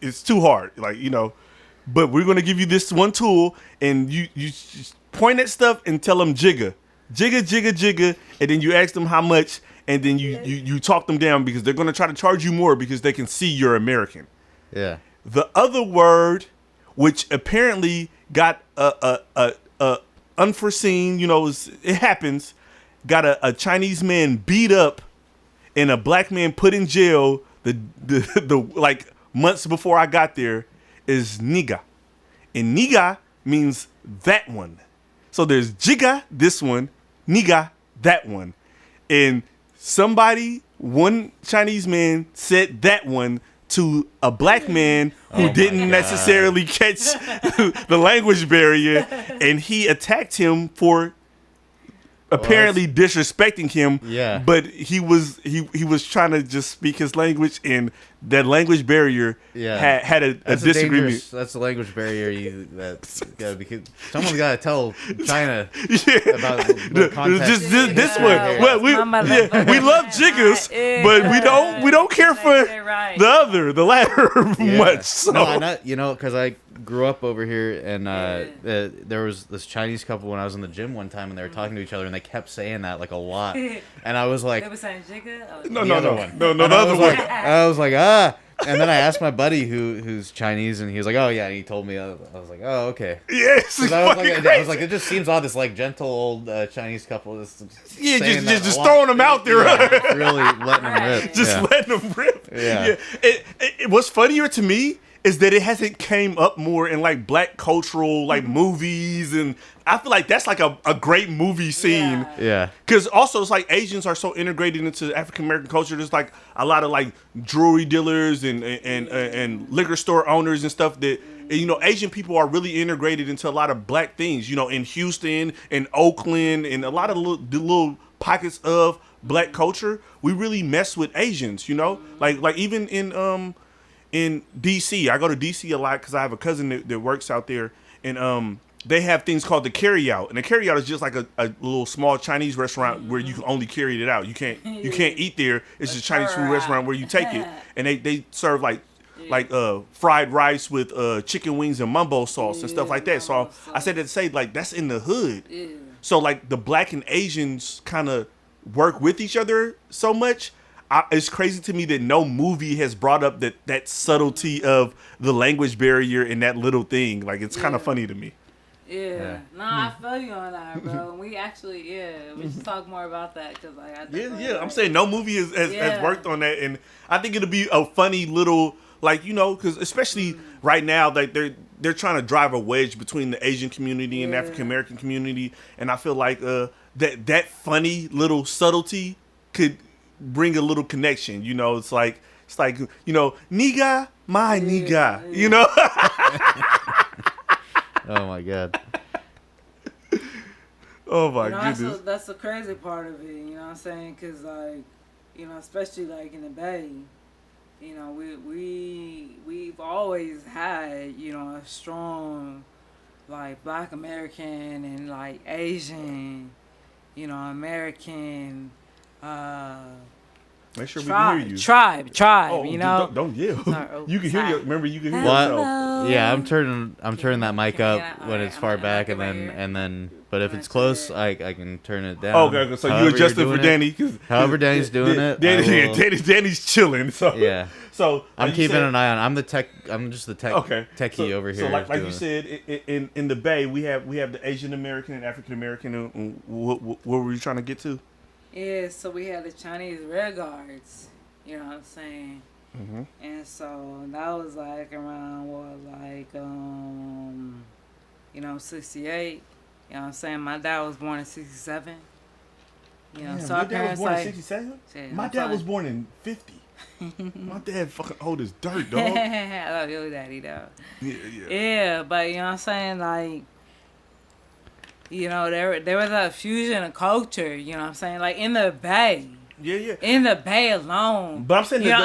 it's too hard. But we're going to give you this one tool and you just point at stuff and tell them jigga. Jigga, and then you ask them how much, and then you talk them down because they're going to try to charge you more because they can see you're American. Yeah. The other word, which apparently got a unforeseen, it happens, got a Chinese man beat up and a black man put in jail the like months before I got there, is nigga. And nigga means that one. So there's jigga, this one, nigga, that one. And one Chinese man said that one to a black man who didn't necessarily catch the language barrier, and he attacked him for apparently disrespecting him. Yeah. But he was trying to just speak his language, and that language barrier had a disagreement. That's the language barrier because someone's got to tell China about the context. Just this one. Well, we love jiggas, but we don't care for the latter much. So. No, because I grew up over here, and there was this Chinese couple when I was in the gym one time, and they were talking to each other, and they kept saying that like a lot, and I was like, they were saying jigga? Oh, no, the other one. I was like, and then I asked my buddy who's Chinese, and he was like, oh yeah, and he told me. I was like, oh okay. Yes, I was like, it just seems odd. This like gentle old Chinese couple just throwing them out there, really letting them rip. Letting them rip. Yeah. What's funnier to me is that it hasn't came up more in like black cultural like movies, and I feel like that's like a great movie scene. Yeah. Because also it's like Asians are so integrated into African American culture. There's like a lot of like jewelry dealers and liquor store owners and stuff that Asian people are really integrated into a lot of black things. In Houston and Oakland and a lot of the little pockets of black culture, we really mess with Asians. Like even in DC, I go to DC a lot because I have a cousin that works out there, and they have things called the carry-out, and the carry-out is just like a little small Chinese restaurant where you can only carry it out. You can't eat there. It's just a Chinese food restaurant where you take it, and they serve like fried rice with chicken wings and mumbo sauce and stuff like that. So I said that to say like that's in the hood. So like the black and Asians kind of work with each other so much. It's crazy to me that no movie has brought up that subtlety of the language barrier and that little thing. Like, it's kind of funny to me. Yeah. No, I feel you on that, bro. We actually, we should talk more about that because I'm saying no movie has worked on that, and I think it'll be a funny little because especially right now, like they're trying to drive a wedge between the Asian community and the African American community, and I feel like that funny little subtlety could bring a little connection. It's like nigga, my nigga, Oh my god. Oh my goodness. That's the crazy part of it, you know what I'm saying? Because like You know, especially like in the Bay. You know, we've always had, you know, a strong like Black American and like Asian, you know, American Make sure we can hear you. Tribe, Oh, you know. don't yell. Sorry, oh, You can hear sorry. you. Remember, you can hear Well, yourself. yeah, I'm turning that mic can up I- when alright, it's far I'm back, gonna and right here. then. But if I'm it's gonna close, turn I can turn it down. Oh, okay, so you However adjusted you're for doing Danny. it. 'Cause However Danny's doing it, Danny's chilling. So Yeah. So I'm like you keeping said- an eye on. I'm just the tech techie over here. So like doing you said, in the Bay, we have the Asian American and African American. And what were you trying to get to? Yeah, so we had the Chinese Red Guards, you know what I'm saying? Mm-hmm. And so that was like around you know, 68. You know what I'm saying? My dad was born in 67. You know, so our your dad was parents born in like 67? shit, My I'm dad fine. was born in 50. My dad fucking old as dirt, dog. I love your daddy though. Yeah. Yeah, but you know what I'm saying? Like, you know, there was a fusion of culture, you know what I'm saying? Like in the Bay. Yeah. In the Bay alone. But I'm saying the You know,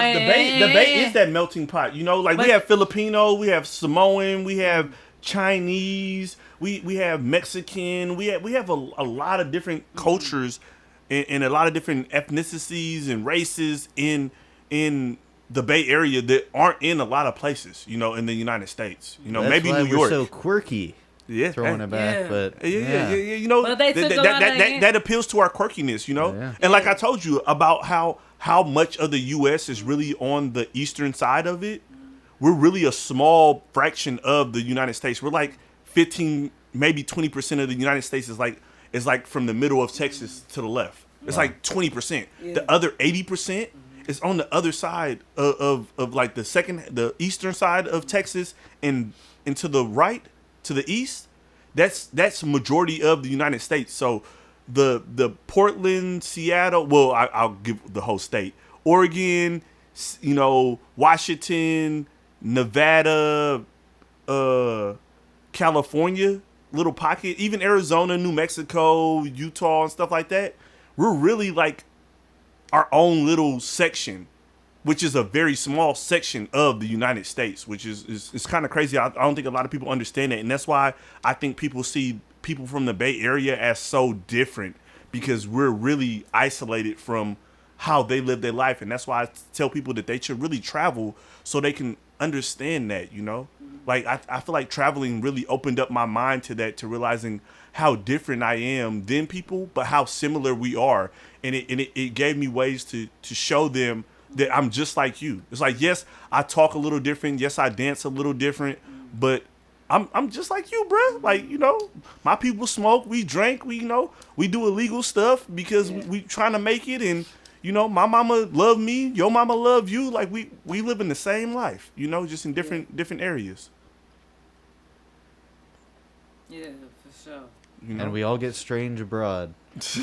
Bay is that melting pot. You know, like we But- have Filipino, we have Samoan, we have Chinese, we have Mexican, we have a lot of different cultures and a lot of different ethnicities and races in the Bay Area that aren't in a lot of places, you know, in the United States. You know, That's maybe why New York. We're so quirky. Yeah, Throwing it back, Yeah. but yeah. You know, But they took a lot of that appeals to our quirkiness, you know. Yeah. And like I told you about how much of the U.S. is really on the eastern side of it. We're really a small fraction of the United States. We're like 15, maybe 20% of the United States is like from the middle of Texas to the left. It's like 20%. Yeah. The other 80% is on the other side of like the eastern side of Texas and to the right, to the east. That's majority of the United States. So the Portland, Seattle, well, I'll give the whole state. Oregon, you know, Washington, Nevada, California, little pocket, even Arizona, New Mexico, Utah, and stuff like that. We're really like our own little section, which is a very small section of the United States, which is kind of crazy. I don't think a lot of people understand it. And that's why I think people see people from the Bay Area as so different, because we're really isolated from how they live their life. And that's why I tell people that they should really travel so they can understand that, you know? Like, I feel like traveling really opened up my mind to that, to realizing how different I am than people, but how similar we are. And it gave me ways to show them that I'm just like you. It's like, yes, I talk a little different. Yes, I dance a little different, but I'm just like you, bruh. Like, you know, my people smoke, we drink, we, you know, we do illegal stuff because we trying to make it. And, you know, my mama loved me, your mama loved you. Like, we live in the same life, you know, just in different areas. Yeah, for sure. You know? and we all get strange abroad.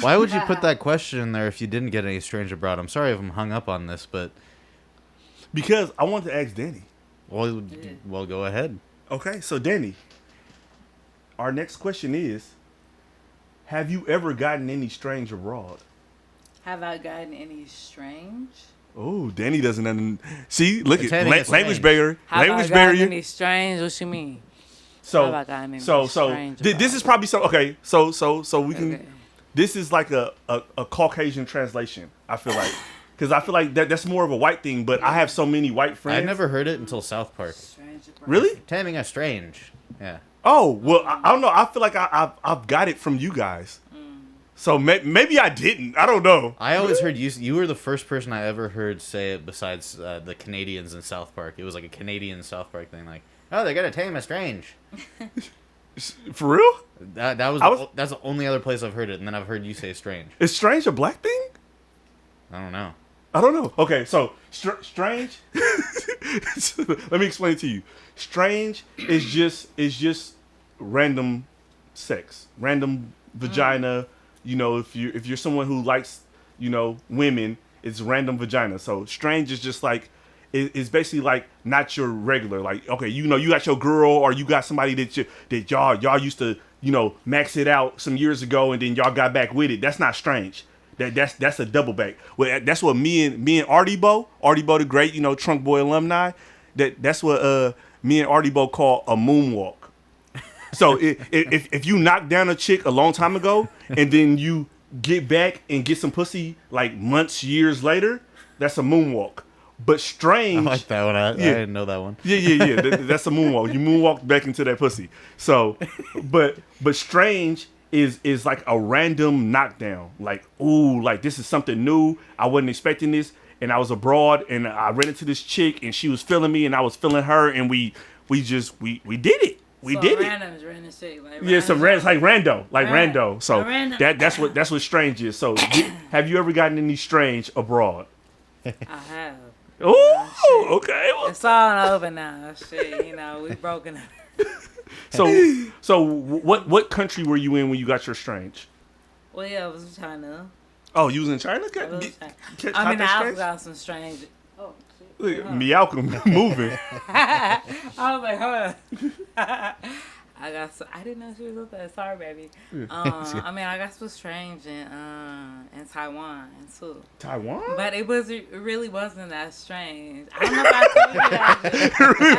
Why would you put that question in there if you didn't get any strange abroad? I'm sorry if I'm hung up on this, but Because I wanted to ask Danny. well, go ahead. Okay, so Danny, our next question is, have you ever gotten any strange abroad? Have I gotten any strange? Oh, Danny doesn't see. Look It's at having a language strange. barrier. Have I Language gotten barrier. any strange? What you mean? So, have I gotten any so strange this abroad? is probably so. Okay, so we can. Okay. This is like a Caucasian translation. I feel like, because I feel like that's more of a white thing. But I have so many white friends. I never heard it until South Park. Strange abroad. Really. Taming a strange. Yeah. Oh well, I don't know. I feel like I've got it from you guys. So maybe I didn't. I don't know. I always heard you were the first person I ever heard say it besides the Canadians in South Park. It was like a Canadian South Park thing, like, oh, they're gonna tame a strange. For real? That's the only other place I've heard it, and then I've heard you say strange. Is strange a black thing? I don't know. I don't know. Okay, so strange. Let me explain it to you. Strange is just random sex, random vagina. You know, if you're someone who likes, you know, women, it's random vagina. So strange is just like, it's basically like not your regular. Like, okay, you know, you got your girl or you got somebody that y'all used to, you know, max it out some years ago and then y'all got back with it. That's not strange. That's a double back. Well, that's what me and Artie Bo, the great, Trunk Boy alumni. That's what me and Artie Bo call a moonwalk. So if you knock down a chick a long time ago and then you get back and get some pussy like months, years later, that's a moonwalk. But strange. I like that one. I didn't know that one. Yeah. That's a moonwalk. You moonwalk back into that pussy. So, but strange is like a random knockdown. Like, ooh, like this is something new. I wasn't expecting this. And I was abroad and I ran into this chick and she was feeling me and I was feeling her and we did it. We did it. Random's random shit. Like Yeah, it's like rando. Like rando. So Random. that's what strange is. So have you ever gotten any strange abroad? I have. Oh, okay. Well, It's all over now. Shit, we broken up. So what country were you in when you got your strange? Well, yeah, it was China. Oh, you was in China? I also got some strange. Oh, shit. Look, Meowcom moving. I was like, hold on. I didn't know she was with us. Sorry, baby. I got some strange in Taiwan too. Taiwan? But it really wasn't that strange. I don't know if I told you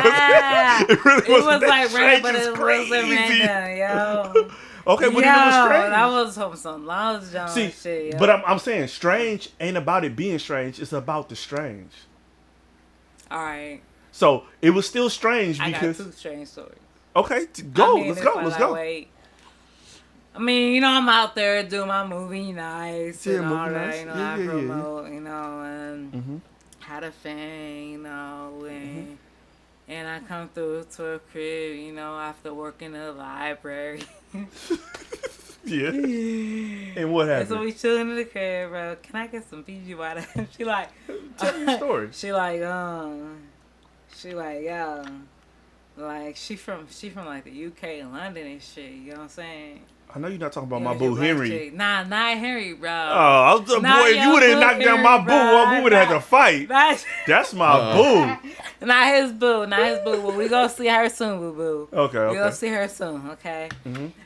that. It was like random, but it wasn't random, yo. Okay, but it was strange. That was some Lounge John shit. Yo. But I'm saying strange ain't about it being strange. It's about the strange. All right. So it was still strange because I got two strange stories. Okay, go. Let's go. I'm out there doing my movie nights and all that, I promote, and had a fan, and I come through to a crib, after working in the library. Yeah. And what happened? So we chilling in the crib, bro. Can I get some Fiji water? She like, tell me your story. She like, yeah. Like she from like the UK and London and shit. You know what I'm saying? I know you're not talking about my boo Henry. Chick. Nah, not Henry, bro. Oh, boy, if you would have knocked down my boo, we would have had to fight. That's my boo. Not his boo. Well, we gonna see her soon, boo boo. Okay. We gonna see her soon. Okay.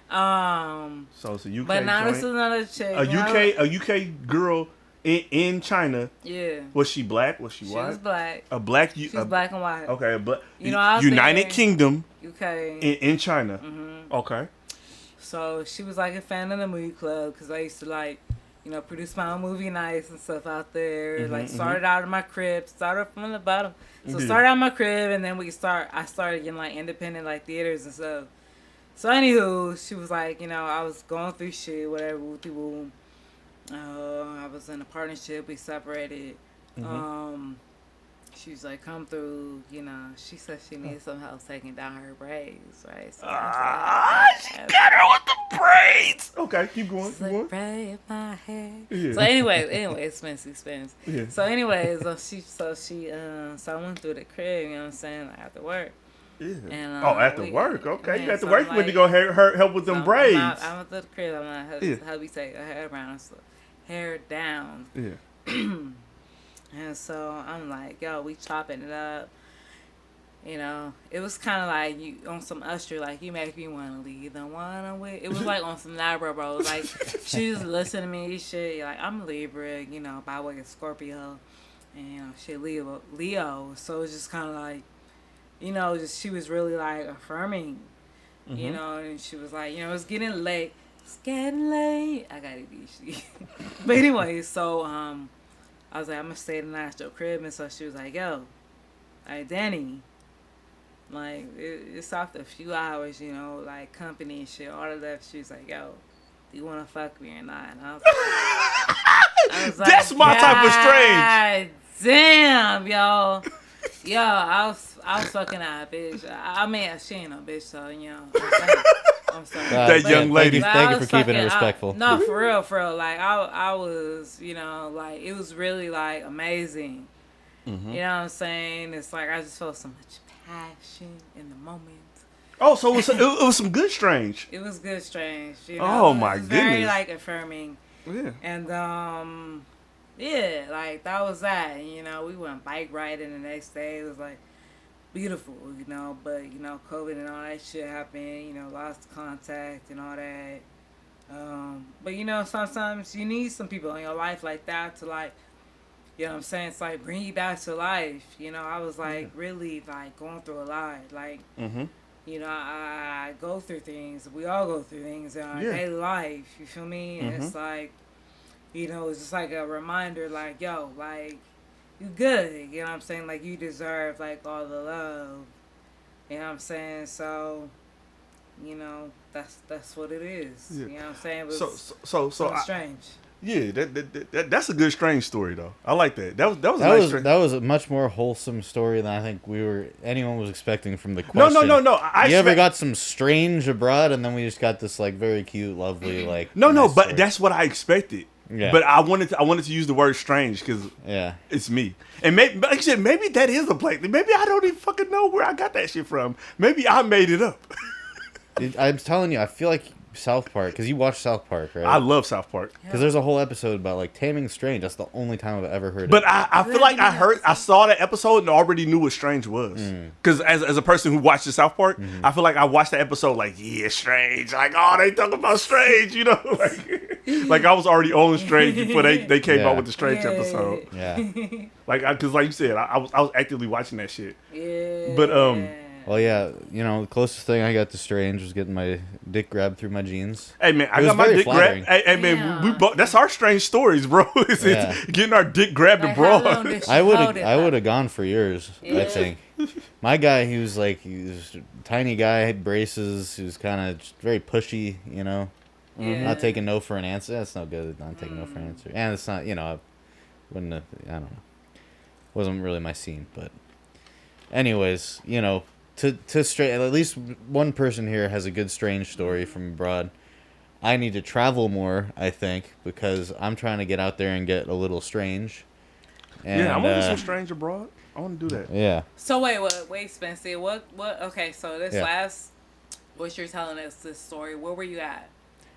So it's a UK. But now this is another chick. A UK girl in China. Yeah. Was she black? Was she white? She was black. A black. She was black and white. Okay, but United Kingdom. UK. In China. Okay. So she was like a fan of the movie club because I used to like, produce my own movie nights and stuff out there. Started out in my crib, started from the bottom. So started out in my crib and then I started getting like independent like theaters and stuff. So anywho, she was like, I was going through shit, whatever, wooty woo. I was in a partnership, we separated. She was like, come through, she said she needed some help taking down her braids, right? So she got her with the braids. Okay, keep going. Braid my hair. Yeah. So anyway, expense. Yeah. So anyways, so I went through the crib, you know what I'm saying, like after work. Yeah. And, after work, okay. Yeah, You got to so work. You went to go help with them braids. I went to the crib. I'm like, how we take her hair around, hair down. Yeah. And so I'm like, yo, we chopping it up. It was kind of like you on some Usher, like you make me want to leave the one I'm with. It was like on some Libra, bro. Like she was listening to me, shit. Like I'm Libra, by way of Scorpio, and shit Leo. So it's just kind of like, she was really like affirming, and she was like, it's getting late. It's getting late. I gotta be shit. But anyway, so I was like, I'm gonna stay tonight at your crib, and so she was like, yo, Dani, like it's after a few hours, like company and shit, all of that. She was like, yo, do you wanna fuck me or not? And I was like, that's my type of strange. Damn, yo. Yo, I was fucking that bitch. I mean, she ain't no bitch, so I'm sorry. That young lady. Thank you for keeping it respectful. No, for real. Like I was, like it was really like amazing. You know what I'm saying? It's like I just felt so much passion in the moment. Oh, so it was some good strange. It was good strange. Oh my goodness. Very like affirming. Yeah. And yeah, like that was that. We went bike riding the next day. It was like beautiful, but COVID and all that shit happened. Lost contact and all that. But you know, sometimes you need some people in your life like that to like, you know what I'm saying? It's like bring you back to life. You know, I was like really like going through a lot. Like, Mm-hmm. you know, I go through things. We all go through things in our Yeah. daily life. You feel me? And it's Mm-hmm. like, you know, it's just like a reminder, like, yo, like, you good. You know what I'm saying? Like, you deserve, like, all the love. You know what I'm saying? So, you know, that's what it is. Yeah. You know what I'm saying? It was So strange. yeah, that's a good strange story though. I like that. That was a nice strange. That was a much more wholesome story than I think anyone was expecting from the question. No. You ever got some strange abroad, and then we just got this like very cute, lovely like. No, nice but story. that's what I expected. Yeah. But I wanted to use the word strange because Yeah. it's me. And maybe, like I said, maybe that is a place. Maybe I don't even fucking know where I got that shit from. Maybe I made it up. I'm telling you, I feel like South Park, because you watch South Park, right? I love South Park. Because there's a whole episode about like taming strange. That's the only time I've ever heard But it. I feel like I saw that episode and already knew what strange was. Because as a person who watches South Park, I feel like I watched the episode like, yeah, strange. Like, oh, they talk about strange, you know? Like I was already on strange before they came out with the strange episode. Yeah. Like, because like you said, I was actively watching that shit. Yeah. But Well, yeah, you know, the closest thing I got to strange was getting my dick grabbed through my jeans. Hey man, I It was got my very dick flattering. grabbed. Hey man, we both, that's our strange stories, bro. It's getting our dick grabbed Like, how long abroad. did she I hold it? would have gone for years, I think. My guy, he was a tiny guy, had braces, he was kind of very pushy, you know. Yeah. Not taking no for an answer. That's no good. Not taking no for an answer. And it's not, you know, I wouldn't have, I don't know. Wasn't really my scene, but anyways, you know, to straight, at least one person here has a good strange story from abroad. I need to travel more, I think, because I'm trying to get out there and get a little strange. And, Yeah, I want to do some strange abroad. I want to do that. Yeah. So wait, Spencer. What? Okay, so this last, what you're telling us this story. Where were you at?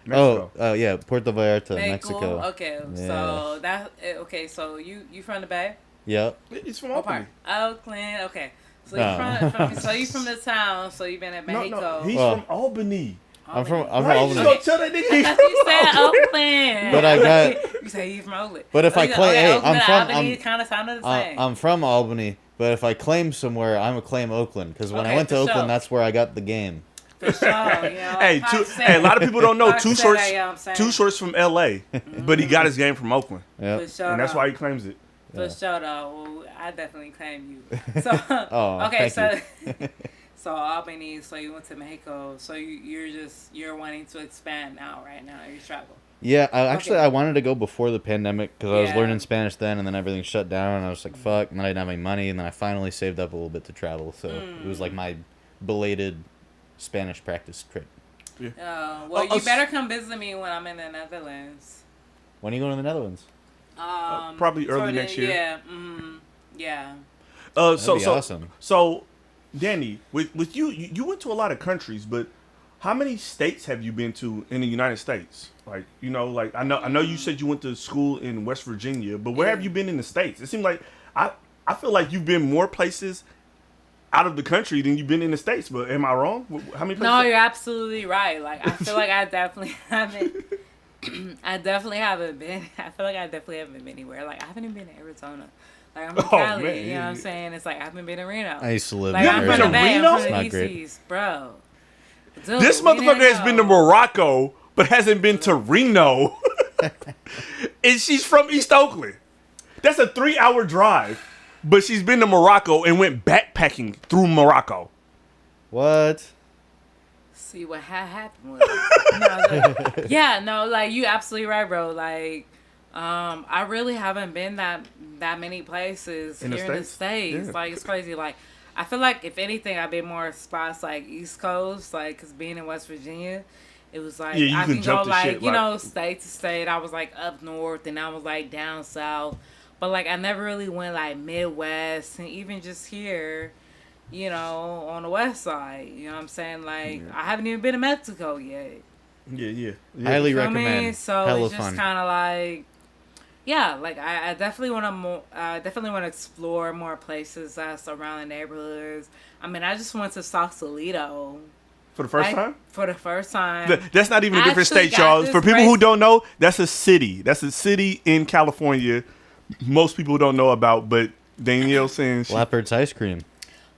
Mexico. Oh, yeah, Puerto Vallarta, Mexico. Okay, Yeah. so so you from the Bay? Yep. It's from What part? Albany. Oakland. Okay, so No. you from the town. So you've been at Mexico. No, he's Well, from Albany. I'm from Why you Albany. just gonna tell that nigga he I from thought you said Albany? Oakland. But I got- You say he's from Oakland. But if I claim, hey, Oakland I'm from, Albany kind of sounded the same. I'm from Albany, but if I claim somewhere, I'm gonna claim Oakland, because when I Okay, went to for Oakland, sure. that's where I got the game. For sure, you know. Hey, Fox said- hey, a lot of people don't know Fox two said shorts. that, you know what I'm saying? Two shorts from L.A., but he got his game from Oakland, Yep. For sure, and that's though. why he claims it. For Yeah. sure, though. Well, I definitely claim you. So, Oh, okay, thank so so Albany. So you went to Mexico. So you're wanting to expand now, right now. You travel. Yeah, Okay. I wanted to go before the pandemic because I was Yeah. learning Spanish then, and then everything shut down, and I was like, fuck, and then I didn't have any money, and then I finally saved up a little bit to travel, so it was like my belated Spanish practice trip. Well, you better come visit me when I'm in the Netherlands. When are you going to the Netherlands? Probably early sort of, next year. Yeah. Yeah. That'd be awesome. So, Danny, with you went to a lot of countries, but how many states have you been to in the United States? Like, you know, like I know you said you went to school in West Virginia, but where have you been in the States? It seems like I feel like you've been more places out of the country than you've been in the States. But am I wrong? How many places? No, you're absolutely right. Like, I feel like I definitely haven't. I definitely haven't been. I feel like I definitely haven't been anywhere. Like, I haven't even been to Arizona. Like, I'm from Cali. man, You know yeah, what I'm yeah. saying? It's like I haven't been to Reno. I used to live Like, in I'm been from to the Bay. Reno? I'm It's from not the great. Easties, bro. Dude, This we motherfucker has Reno. been to Morocco, but hasn't been to Reno. And she's from East Oakland. That's a 3-hour drive. But she's been to Morocco and went backpacking through Morocco. What? See what happened with it. No, yeah, no, like you absolutely right, bro. Like, I really haven't been that many places In the here in the States? States. Yeah. Like, it's crazy. Like, I feel like if anything, I've been more spots like East Coast, like, cause being in West Virginia, it was like Yeah, you I can can jump go to like shit, you like- know state to state. I was like up north and I was like down south, but like I never really went like Midwest and even just here. You know, on the west side, you know what I'm saying? Like, I haven't even been to Mexico yet. Yeah. Highly You know what I recommend. mean? So Hella it's just fun. kind of like, yeah, like I definitely want to explore more places that's around the neighborhoods. I mean, I just went to Sausalito. For the first time? For the first time. That's not even a different Actually state, got y'all. this For people who bracelet. don't know, that's a city. That's a city in California. Most people don't know about, but Danielle saying she, Leopard's ice cream.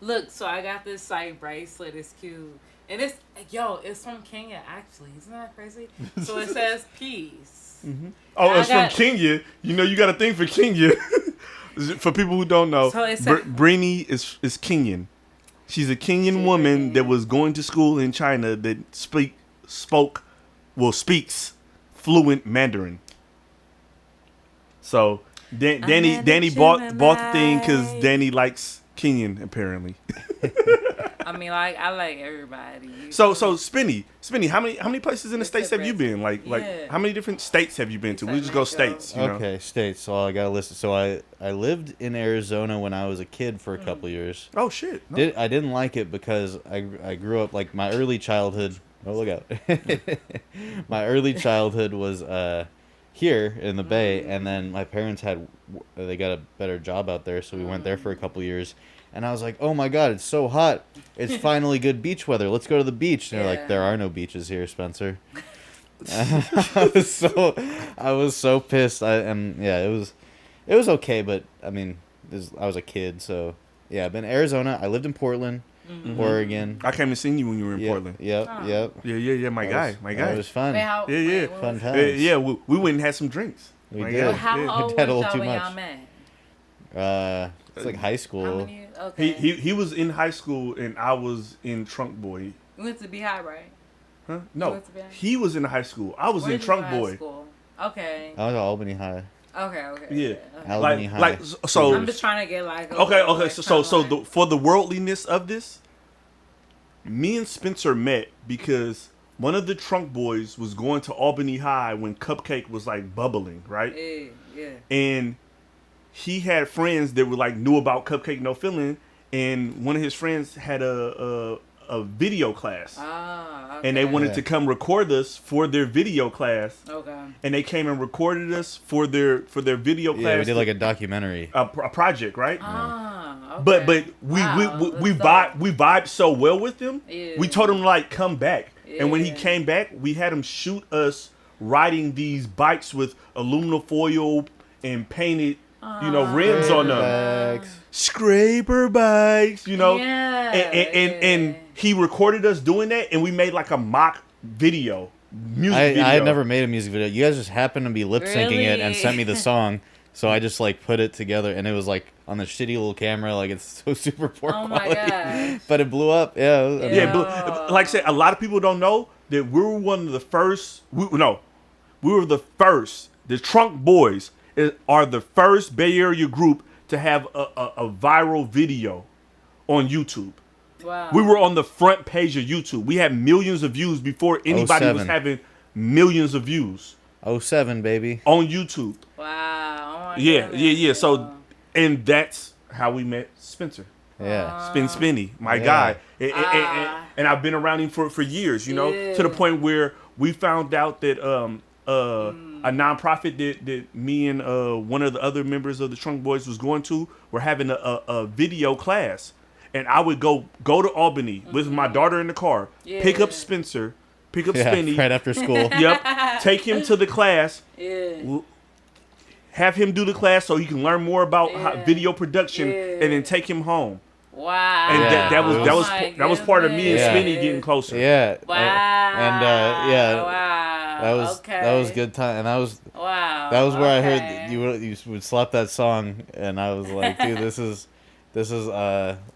Look, so I got this like bracelet. It's cute. And it's from Kenya, actually. Isn't that crazy? So it says peace. oh, it's I from Kenya. You know, you got a thing for Kenya. For people who don't know, So it said- Brini is Kenyan. She's a Kenyan woman that was going to school in China that speaks fluent Mandarin. So Danny bought the thing because Danny likes Kenyan apparently. I mean, like, I like everybody. So Spinny, how many places in the states have you been? Like Yeah. how many different states have you been to? We just go states. You know? Okay, states. So I got to list. So I lived in Arizona when I was a kid for a couple years. Oh shit. No. I didn't like it because I grew up like my early childhood. Oh, look out! My early childhood was here in the Bay, and then my parents they got a better job out there, so we went there for a couple years. And I was like, oh my god, it's so hot. It's finally good beach weather. Let's go to the beach. And they're like, there are no beaches here, Spencer. I was so pissed. It was okay, but I mean, I was a kid, so yeah. I've been to Arizona. I lived in Portland, Oregon. I came and seen you when you were in Portland. Yep. Yeah. My guy. It was fun. Yeah. Fun times. Yeah, we went and had some drinks. We My did. guy. But how Yeah. old Had a was little y'all too when much. y'all met? It's like high How school. many years? Okay. He was in high school and I was in Trunk Boy. You went to Beehive, right? Huh? No, went to Beehive? he was in high school. I was Where in did you Trunk go to high Boy. school? Okay. I was at Albany High. Okay. Yeah. Okay. Albany High. Like so. I'm just trying to get like. Okay. So for the worldliness of this, me and Spencer met because one of the Trunk Boys was going to Albany High when Cupcake was like bubbling, right? Yeah. And he had friends that were like knew about Cupcake No Feeling, and one of his friends had a video class, Ah. Okay. and they wanted Yeah. to come record us for their video class, Okay. and they came and recorded us for their video class. Yeah, we did like a documentary. a project, right? Ah. Okay. But Wow, we that's vibed so well with him. Yeah. We told him like come back, and when he Yeah. came back, we had him shoot us riding these bikes with aluminum foil and painted, rims on them. Bags. Scraper bikes, Yeah. and he recorded us doing that, and we made like a mock video, music video. I had never made a music video. You guys just happened to be lip syncing it and Really? sent me the song. So I just like put it together, and it was like on the shitty little camera, like it's so super poor Oh my quality. gosh. But it blew up. Yeah. I mean, Yeah, but like I said, a lot of people don't know that we were one of the first. We were the first. The Trunk Boys are the first Bay Area group to have a viral video on YouTube. Wow. We were on the front page of YouTube. We had millions of views before anybody was 07. having millions of views 07, baby. on YouTube. Wow. Oh my Yeah. goodness. So, and that's how we met Spencer. Yeah. Spinny, my Yeah. guy. And I've been around him for years, to the Yeah. point where we found out that a nonprofit that me and one of the other members of the Trunk Boys was going to were having a video class. And I would go to Albany with my daughter in the car, pick up Yeah. Spencer, pick up Yeah, Spinny. right after school. Yep. Take him to the class. Yeah. Have him do the class so he can learn more about video production, Yeah. and then take him home. Wow. And Yeah. that was part of me and Yeah. Spinny getting closer. Yeah. Wow. Yeah. Wow. That was good time, and that was where I heard that you would slap that song, and I was like, dude, this is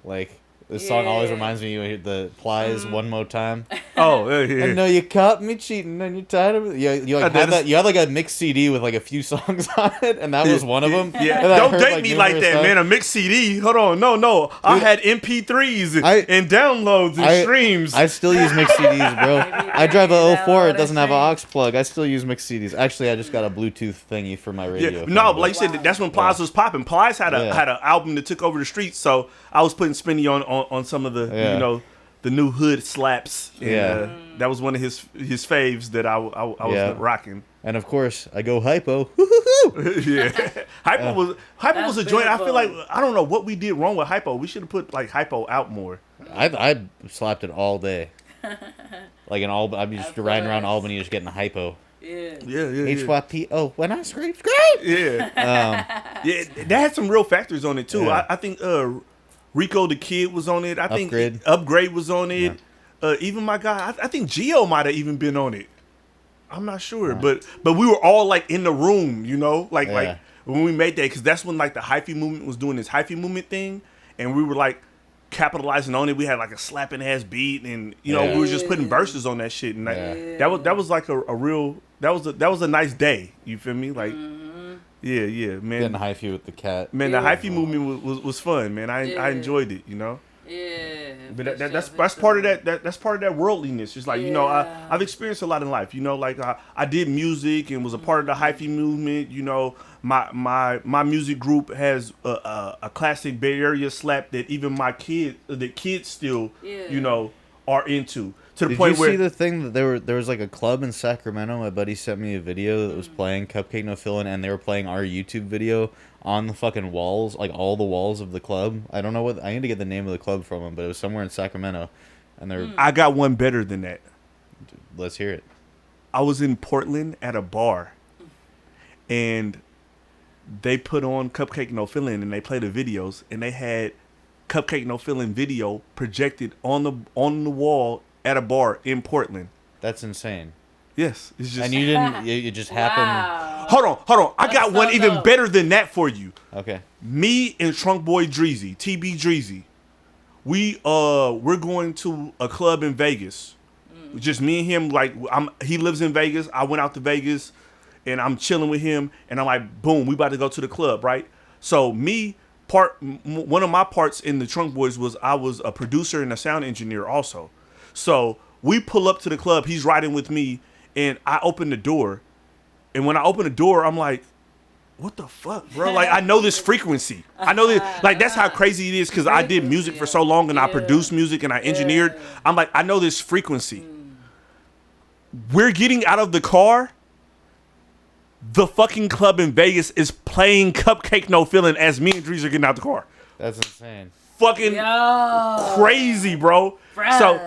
like this song always Yeah. reminds me of the Plies One More Time. Oh, yeah. I know you caught me cheating, and you're tired of it. You like had that. You had like a mixed CD with like a few songs on it, and that was one of them. Yeah, And I don't heard, date me like numerous that, times. man. A mixed CD. Hold on, no. I had MP3s and downloads and streams. I still use mixed CDs, bro. I drive a 04. It doesn't have an aux streams. plug. I still use mixed CDs. Actually, I just got a Bluetooth thingy for my radio. No, but like you said, that's when Plies was popping. Plies had Yeah. had an album that took over the streets, so I was putting Spinny on some of the Yeah. the new hood slaps. And, Yeah. that was one of his faves that I was Yeah. rocking. And of course, I go hypo. Yeah, Hypo was That's a joint. I feel like beautiful. I don't know what we did wrong with Hypo. We should have put like Hypo out more. I slapped it all day. Like in Albany, I'm just riding around Albany, just getting the hypo. Yeah. HYPO. When I scrape. Yeah. Yeah, that had some real factors on it too. Yeah. I think Rico the Kid was on it. I think Upgrade. Upgrade was on it. Even my guy, I think Gio might have even been on it. I'm not sure, but we were all like in the room, you know, like when we made that, because that's when like the hyphy movement was doing this hyphy movement thing, and we were like capitalizing on it. We had like a slapping ass beat, and you know we were just putting verses on that shit, and that was like a real that was a nice day. You feel me? Like yeah, man. Getting hyphy with the cat. Man, the hyphy movement was fun, man. I enjoyed it, you know. Yeah, but that's part of that's part of that worldliness. Just like you know, I've experienced a lot in life. You know, like I did music and was a part of the hyphy movement. You know, my music group has a classic Bay Area slap that even the kids still you know are into. To the point where, did you see the thing that there was like a club in Sacramento? My buddy sent me a video that was playing Cupcake No Fillin', and they were playing our YouTube video on the fucking walls, like all the walls of the club. I don't know what, I need to get the name of the club from them, but it was somewhere in Sacramento, and they're. I got one better than that. Let's hear it. I was in Portland at a bar, and they put on Cupcake No Fillin', and they played the videos, and they had Cupcake No Fillin' video projected on the wall at a bar in Portland. That's insane. Yes, it's just. And you didn't. It just happened. Hold on. I got one even better than that for you. Okay. Me and Trunk Boy Dreezy, TB Dreezy, we're going to a club in Vegas. Just me and him. Like he lives in Vegas. I went out to Vegas, and I'm chilling with him. And I'm like, boom, we about to go to the club, right? So one of my parts in the Trunk Boys was I was a producer and a sound engineer also. So we pull up to the club. He's riding with me, and I open the door. And when I open the door, I'm like, what the fuck, bro? Like, I know this frequency. I know this. Like, that's how crazy it is because I did music for so long, and I produced music, and I engineered. I'm like, I know this frequency. We're getting out of the car. The fucking club in Vegas is playing Cupcake No Fillin' as me and Drees are getting out the car. That's insane. Fucking crazy, bro.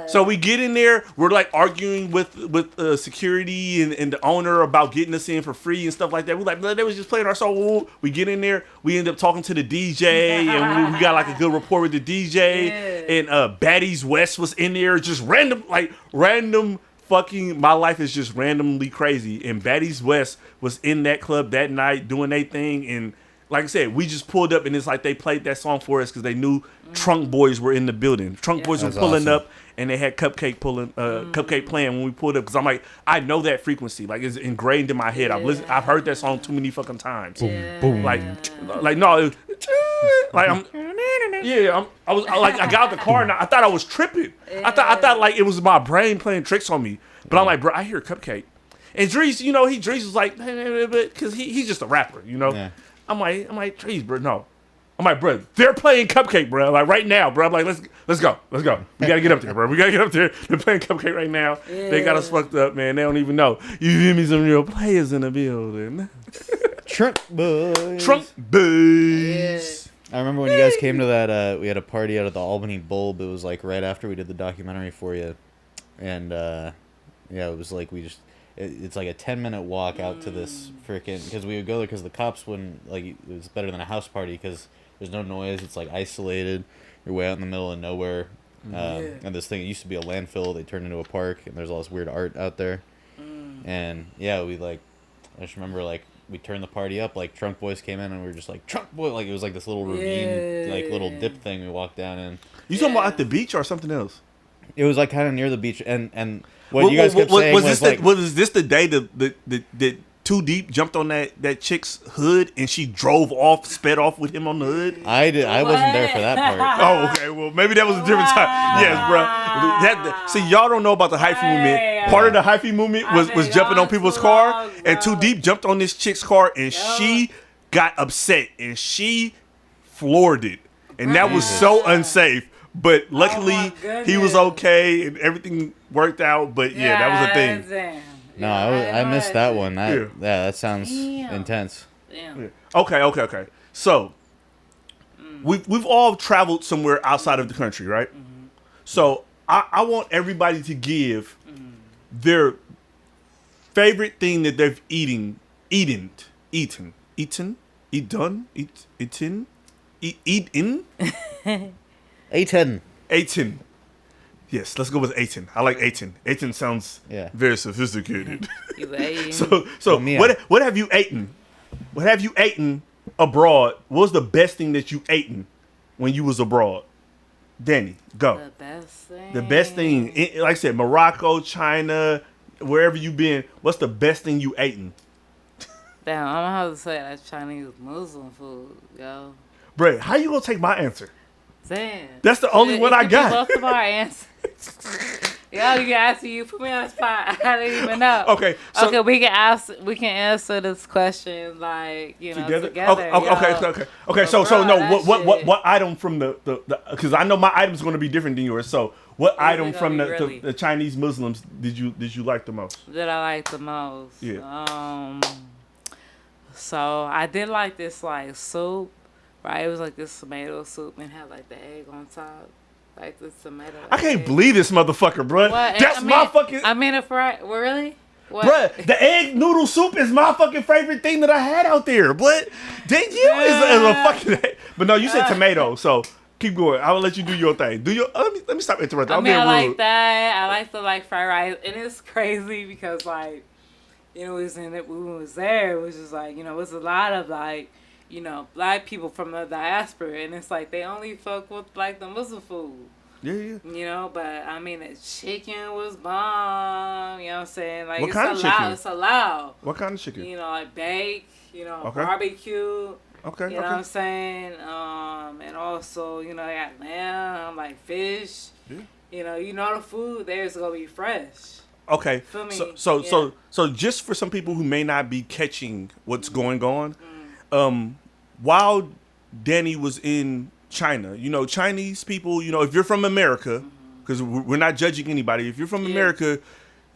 So we get in there. We're like arguing with security and the owner about getting us in for free and stuff like that. We're like, they was just playing our song. We get in there. We end up talking to the DJ, and we got like a good rapport with the DJ. And Baddies West was in there, just random fucking. My life is just randomly crazy. And Baddies West was in that club that night doing their thing. And like I said, we just pulled up, and it's like they played that song for us because they knew Trunk Boys were in the building. Trunk Boys were pulling up, and they had Cupcake playing when we pulled up. Because I'm like, I know that frequency, like it's ingrained in my head. I've heard that song too many fucking times. Boom, boom. Like no, I got out the car and I thought I was tripping. I thought like it was my brain playing tricks on me. But I'm like, bro, I hear Cupcake, and Drees, you know, Drees was like, because he's just a rapper, you know. Yeah. I'm like, Drees, bro, no. I'm like, bro, they're playing Cupcake, bro, like right now, bro. I'm like, let's go. We gotta get up there, bro. We gotta get up there. They're playing Cupcake right now. Yeah. They got us fucked up, man. They don't even know. You hear me? Some real players in the building. Trunk Boys. Yeah. I remember when you guys came to that. We had a party out at the Albany Bulb. It was like right after we did the documentary for you, and it was like it's like a 10-minute walk out to this freaking, because we would go there because the cops wouldn't, like, it was better than a house party because there's no noise. It's like isolated. You're way out in the middle of nowhere. And this thing, it used to be a landfill. They turned into a park, and there's all this weird art out there. And I just remember like we turned the party up, like Trunk Boys came in, and we were just like, Trunk Boy, like it was like this little ravine, like little dip thing we walked down in. You talking about at the beach or something else? It was like kind of near the beach, and what you guys kept saying was this the day that Too Deep jumped on that chick's hood and she sped off with him on the hood? I wasn't there for that part. Oh, okay. Well, maybe that was a different time. Yes, bro. See, y'all don't know about the hyphy movement. Part of the hyphy movement was jumping on people's car, and Too Deep jumped on this chick's car, and she got upset and she floored it, and that was so unsafe. But luckily, he was okay and everything worked out. But yeah, that was a thing. No, I missed that one. That sounds intense. Damn. Okay. So we've all traveled somewhere outside of the country, right? Mm-hmm. So I want everybody to give their favorite thing that they've eaten. A10. A10. Yes, let's go with A10. I like A10. A10 sounds very sophisticated. So what have you eaten? What have you eaten abroad? What was the best thing that you eaten when you was abroad? Dani, go. The best thing. The best thing, like I said, Morocco, China, wherever you been. What's the best thing you eaten? Damn, I'm gonna have to say that's Chinese Muslim food, yo. Bruh, how you gonna take my answer? Damn. That's the only one I got. Both of our answers. Yo, you ask you put me on the spot. I didn't even know. Okay, so okay, we can answer this question like together. Okay. So no, what item from the because I know my item's going to be different than yours. So what item from the Chinese Muslims did you like the most? That I like the most. Yeah. So I did like this like soup, right? It was like this tomato soup and had like the egg on top. Like the tomato. I can't believe this motherfucker, bruh. What? That's my fucking. I mean, a fried. Really? What? Bruh, the egg noodle soup is my fucking favorite thing that I had out there. But then you is a fucking. But no, you said tomato, so keep going. I will let you do your thing. Do your. Let me stop interrupting. I mean, I like that. I like the fried rice, and it's crazy because we was there. It was just it was a lot of black people from the diaspora, and it's they only fuck with the Muslim food. Yeah. But I mean, the chicken was bomb. You know what I'm saying? What kind of chicken? It's allowed. What kind of chicken? Bake. Barbecue. Okay. You know what I'm saying? And also, I got lamb, fish. Yeah. The food there is gonna be fresh. Okay. Feel me? So just for some people who may not be catching what's going on. While Dani was in China, Chinese people, if you're from America, because we're not judging anybody, if you're from America,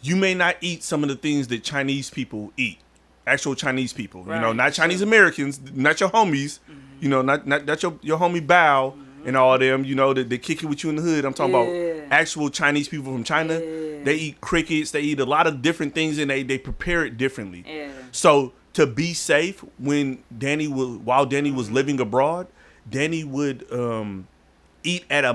you may not eat some of the things that Chinese people eat. Actual Chinese people, right. Not Chinese Americans, not your homies, not your homie Bao and all them, they kick it with you in the hood. I'm talking about actual Chinese people from China. They eat crickets, they eat a lot of different things, and they prepare it differently. Yeah. So to be safe, while Dani was living abroad, Dani would eat at a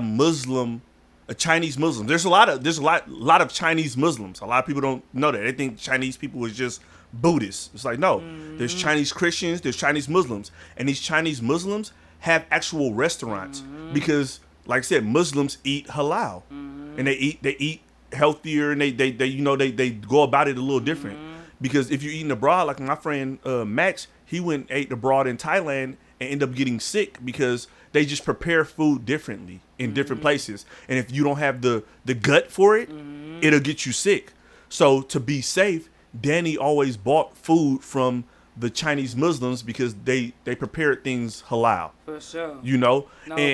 Chinese Muslim. There's a lot of Chinese Muslims. A lot of people don't know that. They think Chinese people is just Buddhists. It's no. There's Chinese Christians, there's Chinese Muslims, and these Chinese Muslims have actual restaurants because, like I said, Muslims eat halal, and they eat healthier, and they go about it a little different. Because if you're eating abroad, like my friend Max, he went and ate abroad in Thailand and ended up getting sick because they just prepare food differently in different places. And if you don't have the gut for it, it'll get you sick. So to be safe, Dani always bought food from the Chinese Muslims because they prepared things halal. For sure. No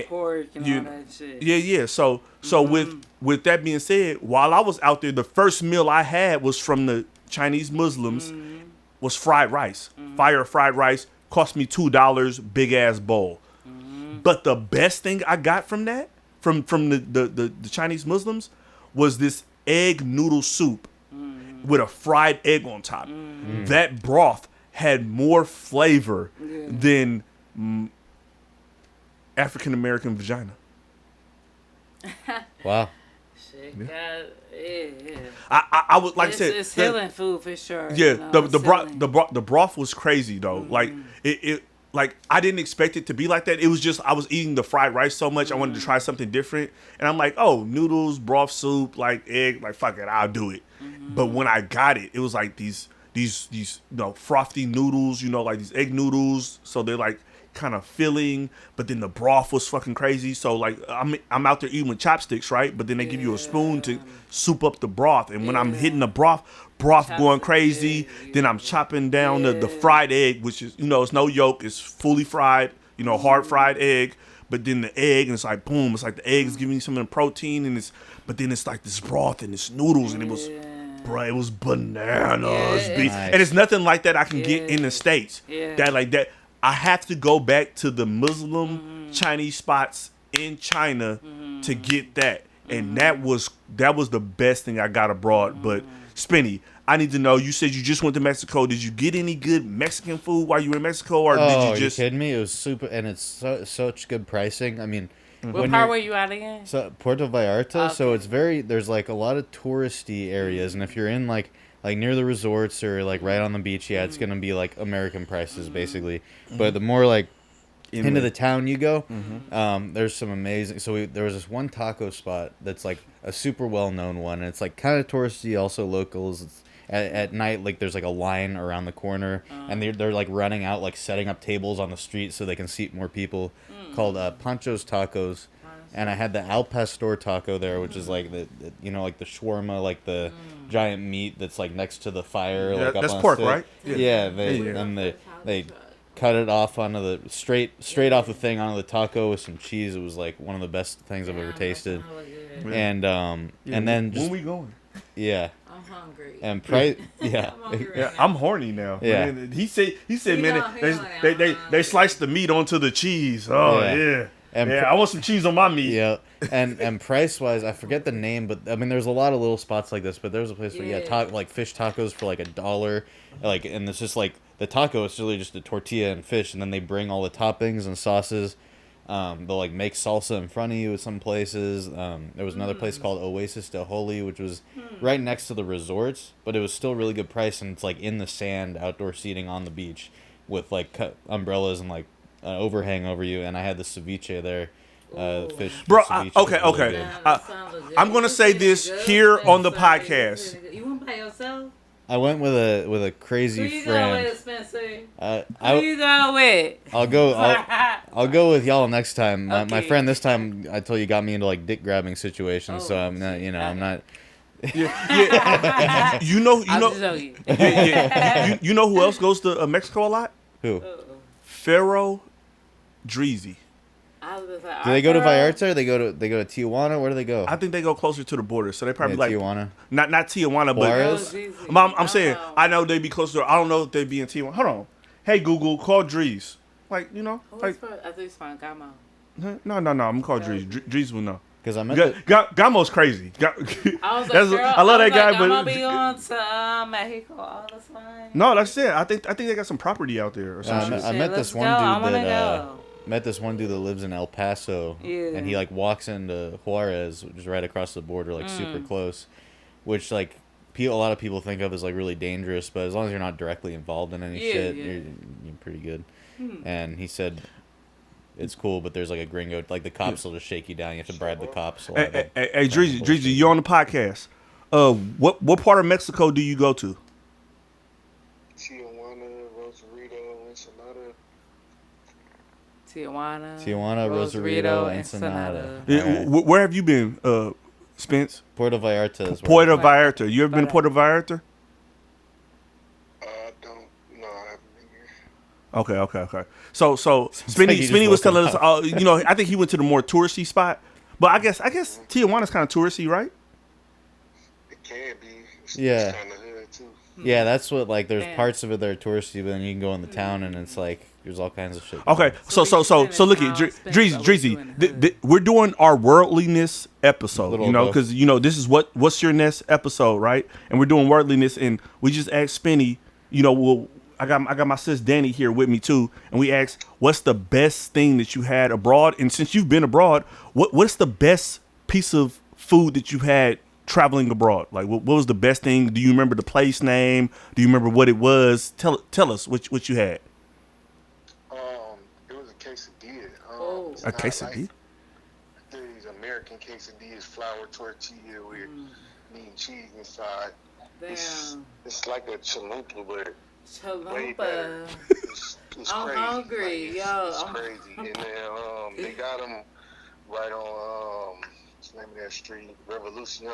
pork and all that shit. Yeah. So with that being said, while I was out there, the first meal I had was from the Chinese Muslims, was fried rice. Fire fried rice, cost me $2, big ass bowl. But the best thing I got from that, from the Chinese Muslims, was this egg noodle soup with a fried egg on top. That broth had more flavor than African American vagina. Wow. Shit, Yeah. yeah. I would like I said, it's healing food for sure. Yeah, the broth was crazy though. Like it I didn't expect it to be like that. It was just I was eating the fried rice so much I wanted to try something different, and I'm like, oh, noodles, broth soup, like egg, like fuck it, I'll do it. But when I got it, it was like these frothy noodles, like these egg noodles. So they're like kind of filling, but then the broth was fucking crazy. So like I'm out there eating with chopsticks, right? But then they give you a spoon to soup up the broth, and when I'm hitting the broth going crazy, then I'm chopping down the fried egg, which is it's no yolk, it's fully fried, hard fried egg. But then the egg, and it's like boom, it's like the egg is giving you some of the protein, but then it's like this broth and this noodles, and it was. Bro, it was bananas, B. Nice. And it's nothing like that I can get in the States. That I have to go back to the Muslim Chinese spots in China to get that. and that was the best thing I got abroad. But Spinny, I need to know. You said you just went to Mexico. Did you get any good Mexican food while you were in Mexico, or did you just? Are you kidding me? It was super, and it's such good pricing. I mean, what part were you at again? So Puerto Vallarta. Okay. So it's there's like a lot of touristy areas, and if you're in like near the resorts or like right on the beach, yeah, it's gonna be like American prices basically. But the more like into the town you go, there's some amazing. So there was this one taco spot that's like a super well known one, and it's like kind of touristy, also locals. It's at night, like there's like a line around the corner, and they're like running out, like setting up tables on the street so they can seat more people. Called Pancho's Tacos. And I had the al pastor taco there, which is like the like the shawarma, like the giant meat that's like next to the fire. Yeah, like up that's on pork, stick. right? Yeah, they cut it off onto the straight off the thing onto the taco with some cheese. It was like one of the best things I've ever tasted. And and then just when we going? Yeah. I'm hungry. And price, yeah. I'm hungry right Yeah, now. I'm horny now. Yeah. Man, he said, man, He they sliced the meat onto the cheese. Oh yeah. And I want some cheese on my meat. Yeah, and price wise, I forget the name, but I mean, there's a lot of little spots like this. But there was a place where like fish tacos for like $1, like, and it's just like the taco is really just a tortilla and fish, and then they bring all the toppings and sauces. They'll like make salsa in front of you at some places. There was another place called Oasis de Holy, which was right next to the resorts, but it was still really good price, and it's like in the sand, outdoor seating on the beach with like umbrellas and like an overhang over you. And I had the ceviche there, fish. Bro, ceviche okay. was really good. I'm gonna say this here on the podcast. You went by yourself? I went with a crazy Who you go friend. with, Spencer? I Who you go with? I'll go with y'all next time. My Okay. friend this time, I told you, got me into like dick grabbing situations, so I'm not, I'm not. Yeah. You know. You know who else goes to Mexico a lot? Who? Pharaoh Dreezy. Do they go to Vallarta or they go to Tijuana? Where do they go? I think they go closer to the border, so they probably like Tijuana. Not Tijuana, Juarez? but I'm saying I know they be closer. I don't know if they be in Tijuana. Hold on, hey Google, call Drees. Like I think it's fine. Gamo. No. I'm gonna call Drees. Drees will know. Because I met Gamo's crazy. I was like, I love that guy, I'm but gonna be on to Mexico. Oh, that's fine. no, that's it. I think they got some property out there or something. I met this one dude that lives in El Paso, and he like walks into Juarez, which is right across the border, like super close, which like a lot of people think of as like really dangerous, but as long as you're not directly involved in any shit, you're pretty good. And he said it's cool, but there's like a gringo, like the cops will just shake you down. You have to bribe the cops. Hey, Dreezy, you're on the podcast. What part of Mexico do you go to? Tijuana, Rosarito, Ensenada. Right. Where have you been, Spence? Puerto Vallarta as well. Puerto Vallarta. You ever been to Puerto Vallarta? I haven't been here. Okay. So Spinny was telling us, I think he went to the more touristy spot, but I guess Tijuana's kind of touristy, right? It can be. It's Yeah. kind of hood too. Yeah, that's what like. There's parts of it that are touristy, but then you can go in the town and it's like there's all kinds of shit. Okay, so look at Dreezy. We're doing our worldliness episode, because this is what's your Ness episode, right? And we're doing worldliness, and we just asked Spinny, I got my sis Dani here with me too, and we asked, what's the best thing that you had abroad? And since you've been abroad, what's the best piece of food that you had traveling abroad? Like, what was the best thing? Do you remember the place name? Do you remember what it was? Tell us what you had. It was a quesadilla. A quesadilla? These American quesadillas, flour tortilla with meat and cheese inside. Damn. It's like a chalupa, but way Chalupa. better. It's I'm crazy. hungry, Like, yo. It's crazy. And then they got them right on what's the name of that street? Revolution.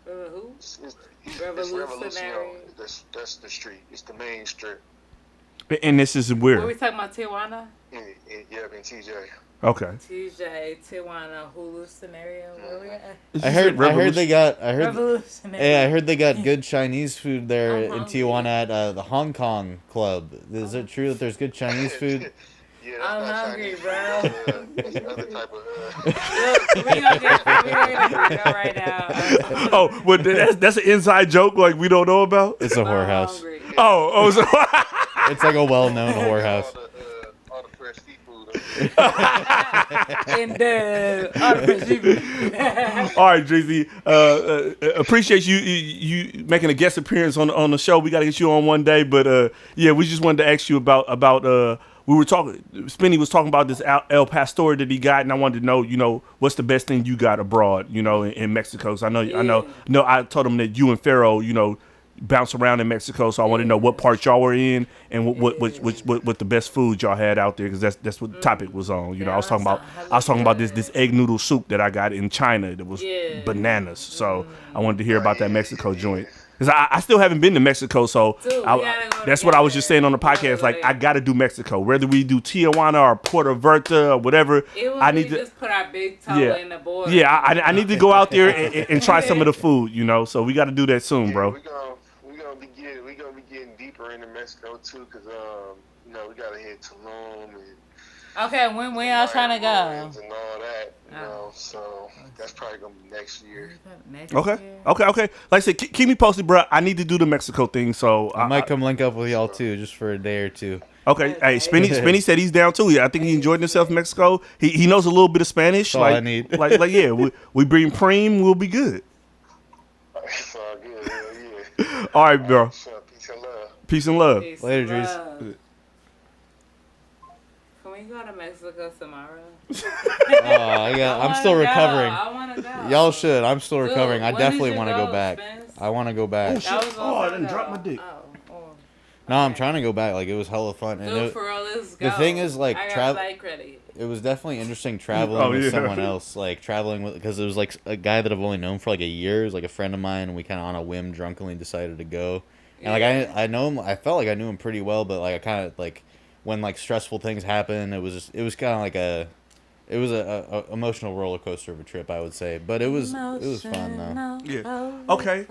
Who? It's Revolutionary. Revolution. That's the street. It's the main strip. And this is where? Were we talking about Tijuana? Yeah, in TJ. Okay. TJ, Tijuana, Hulu scenario. Where we at? I heard they got Revolutionary. good Chinese food there I'm in hungry. Tijuana at the Hong Kong Club. Is it true that there's good Chinese food? Yeah, I'm that's not hungry, Chinese bro. food. That's the other type of. Look, we gonna get burrito right now. Oh, well, that's an inside joke like we don't know about. It's a I'm whorehouse. hungry. Oh, so It's like a well-known all whorehouse. all the fresh seafood. Up In the RPG. all right, Drizzy. Appreciate you making a guest appearance on the show. We got to get you on one day, but yeah, we just wanted to ask you about we were talking. Spinny was talking about this El Pastor that he got, and I wanted to know, what's the best thing you got abroad, in Mexico. So I told him that you and Pharaoh, bounce around in Mexico. So I wanted to know what part y'all were in and what the best food y'all had out there, because that's what the topic was on. I was talking about this egg noodle soup that I got in China that was bananas. So I wanted to hear about that Mexico joint. Because I still haven't been to Mexico, so Dude, that's what I was just saying on the podcast. Like, I got to do Mexico. Whether we do Tijuana or Puerto Vallarta or whatever, I need to just put our big toe in the border. Yeah, I need to go out there and try some of the food, So we got to do that soon, bro. We're gonna be getting deeper into Mexico too, because we gotta hit Tulum and. Okay, when y'all trying to go? And all that, so that's probably gonna be next year. Okay. Like I said, keep me posted, bro. I need to do the Mexico thing, so I might come link up with y'all too, just for a day or two. Okay. Hey, Spinny said he's down too. I think he enjoyed himself in Mexico. He knows a little bit of Spanish. That's all I need. Yeah, we bring Preem, we'll be good. It's all good. Yeah. All right, bro. So, peace and love. Peace and love. Later, Drees. Can we go to Mexico tomorrow? I'm still recovering. I want to go. Y'all should. I'm still recovering. I when definitely did you want to go back. Spence? I want to go back. I didn't drop my dick. No, I'm trying to go back. Like, it was hella fun. And Dude, for real, let's go. the thing is, like, I got flight credit. it was definitely interesting traveling with yeah. someone else. Like, traveling with, because it was like a guy that I've only known for like a year. It was like a friend of mine, and we kind of on a whim drunkenly decided to go. And like I know him, I felt like I knew him pretty well, but like I kind of like when like stressful things happen, it was kind of like a emotional roller coaster of a trip, I would say. But it was fun though. Yeah. Okay.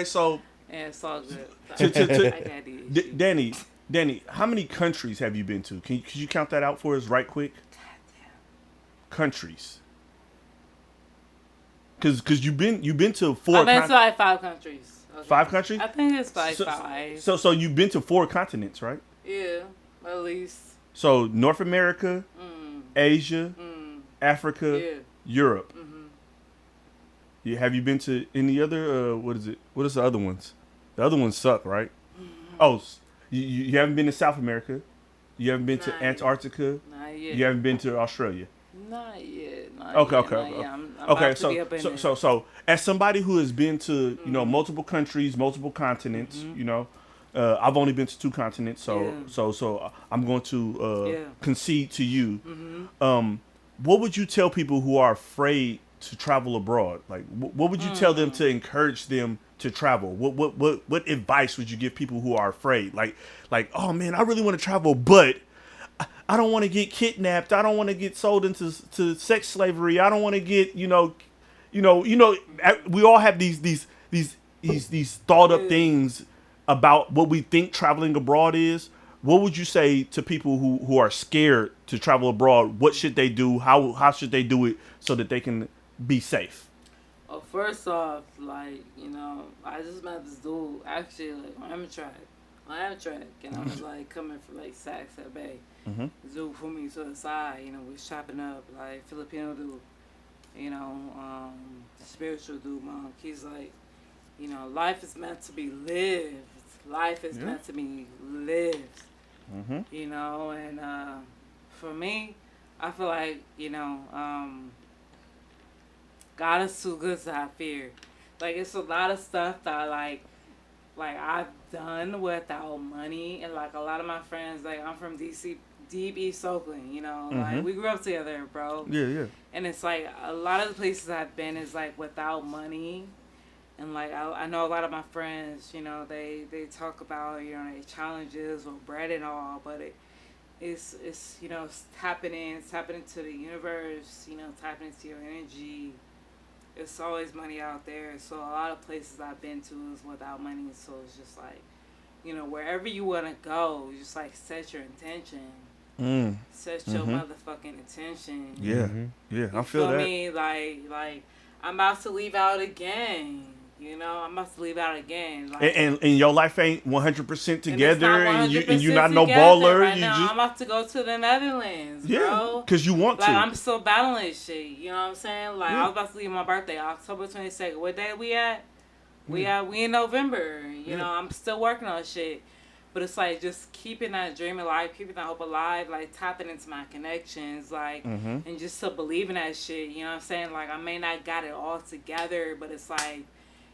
So Yeah, it's all good. to Dani, how many countries have you been to? Could you count that out for us right quick? Countries. Because you've been to four. I've been to like 5 countries. Okay. 5 countries? I think it's like 5. So you've been to 4 continents, right? Yeah, at least. So North America, Asia, Africa, Europe. Yeah, have you been to any other? What is the other ones? The other ones suck, right? Oh, you haven't been to South America. You haven't been to Antarctica. Not yet. You haven't been to Australia. Not yet. Okay. So as somebody who has been to multiple countries, multiple continents, I've only been to 2 continents, so I'm going to concede to you. What would you tell people who are afraid to travel abroad? Like, what would you tell them to encourage them to travel? What advice would you give people who are afraid? Like, oh man, I really want to travel, but I don't want to get kidnapped. I don't want to get sold into sex slavery. I don't want to get we all have these thought up things about what we think traveling abroad is. What would you say to people who are scared to travel abroad? What should they do? How should they do it so that they can be safe? Well, first off, like, I just met this dude actually like on Amtrak, and I was like coming from like Saks at Bay. This dude put me to the side, we was chopping up like Filipino dude, spiritual dude, monk. He's like, life is meant to be lived. Life is meant to be lived. And for me, I feel like, God is too good to have fear. Like, it's a lot of stuff that like I've done without money, and like a lot of my friends, like I'm from DC, deep East Oakland, like we grew up together, bro. Yeah. And it's like a lot of the places I've been is like without money. And like I know a lot of my friends, they talk about their challenges with bread and all, but it's it's tapping into the universe, tapping into your energy. It's always money out there. So a lot of places I've been to is without money. So it's just like, wherever you want to go, just like set your intention. Set your motherfucking attention. Yeah, yeah, I You feel that. me? Like I'm about to leave out again. You know, I'm about to leave out again. Like, And your life ain't 100% together, and you're not no together baller. Right you now, just I'm about to go to the Netherlands, bro. because you want Like to. I'm still battling shit. You know what I'm saying? Like I was about to leave my birthday, October 22nd. What day we at? We in November. You know, I'm still working on shit. But it's like just keeping that dream alive, keeping that hope alive, like tapping into my connections, like, and just to believe in that shit. You know what I'm saying? Like I may not got it all together, but it's like,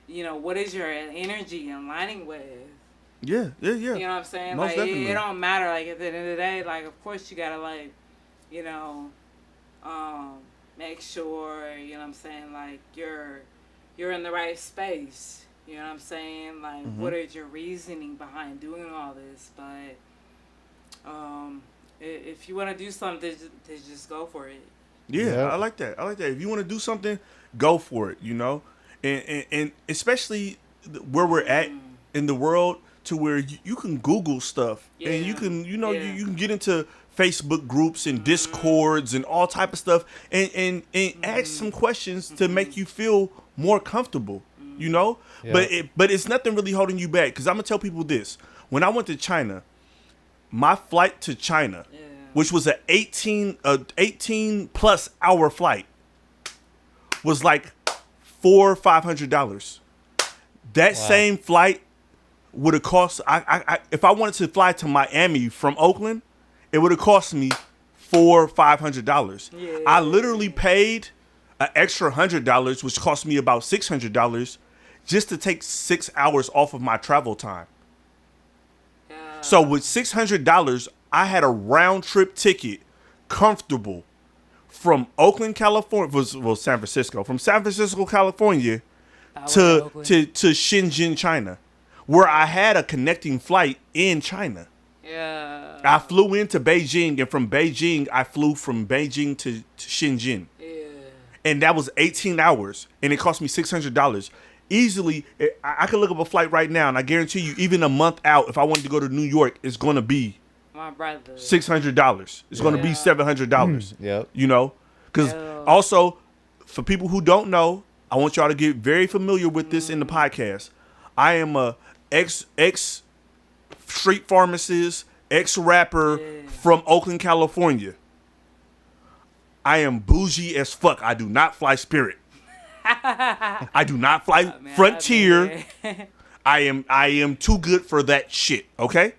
you know, what is your energy aligning with? Yeah. You know what I'm saying? Most like definitely. it don't matter. Like at the end of the day, like of course you gotta like, you know, make sure, you know what I'm saying, like you're in the right space. You know what I'm saying? Like, what is your reasoning behind doing all this? But if you want to do something, just go for it. Yeah, I like that. If you want to do something, go for it, you know? And especially where we're at in the world to where you can Google stuff and you can, you know, you can get into Facebook groups and Discords and all type of stuff and ask some questions to make you feel more comfortable, you know? Yeah. But it's nothing really holding you back, because I'm going to tell people this. When I went to China, my flight to China, which was an 18 plus hour flight, was like $400-500. That same flight would have cost, if I wanted to fly to Miami from Oakland, it would have cost me $400-500. Yeah. I literally paid an extra $100, which cost me about $600, just to take 6 hours off of my travel time. So with $600, I had a round trip ticket, comfortable, from Oakland, California, San Francisco, from San Francisco, California, to Shenzhen, China, where I had a connecting flight in China. Yeah. I flew into Beijing, and from Beijing, I flew from Beijing to Shenzhen. Yeah. And that was 18 hours, and it cost me $600. Easily, I could look up a flight right now, and I guarantee you, even a month out, if I wanted to go to New York, it's going to be $600. It's going to be $700. Yep. You know? Because also, for people who don't know, I want y'all to get very familiar with this in the podcast. I am a ex street pharmacist, ex-rapper from Oakland, California. I am bougie as fuck. I do not fly Spirit. I do not fly Frontier. I am too good for that shit, okay?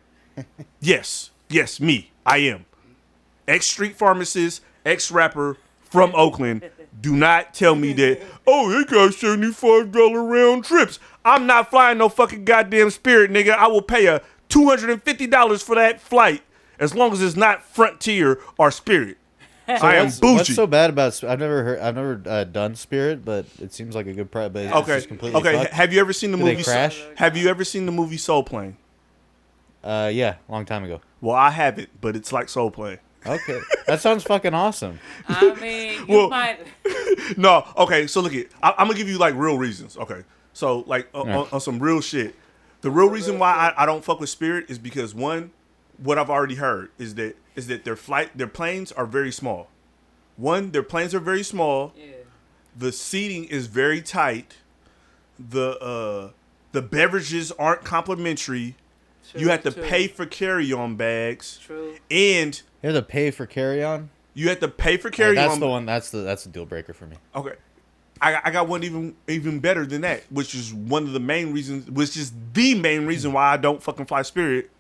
Yes, me. I am. Ex-street pharmacist, ex-rapper from Oakland. Do not tell me that, oh, they got $75 round trips. I'm not flying no fucking goddamn Spirit, nigga. I will pay a $250 for that flight as long as it's not Frontier or Spirit. So I am bougie. What's so bad about? I've never done Spirit, but it seems like a good price. But it's just completely fucked. Have you ever seen the movie? Crash? Have you ever seen the movie Soul Plane? Yeah, long time ago. Well, I haven't, but it's like Soul Plane. Okay, that sounds fucking awesome. I mean, you might. No, okay. So look, I'm gonna give you like real reasons. Okay, so like on some real shit. The real reason why I don't fuck with Spirit is because, one, what I've already heard is that their planes are very small. One, their planes are very small. Yeah. The seating is very tight. The beverages aren't complimentary. True, you have to pay for carry-on bags. True. And you have to pay for carry-on? You have to pay for carry-on. That's the one. That's a deal breaker for me. Okay. I got one even better than that, which is one of the main reasons, which is the main reason why I don't fucking fly Spirit.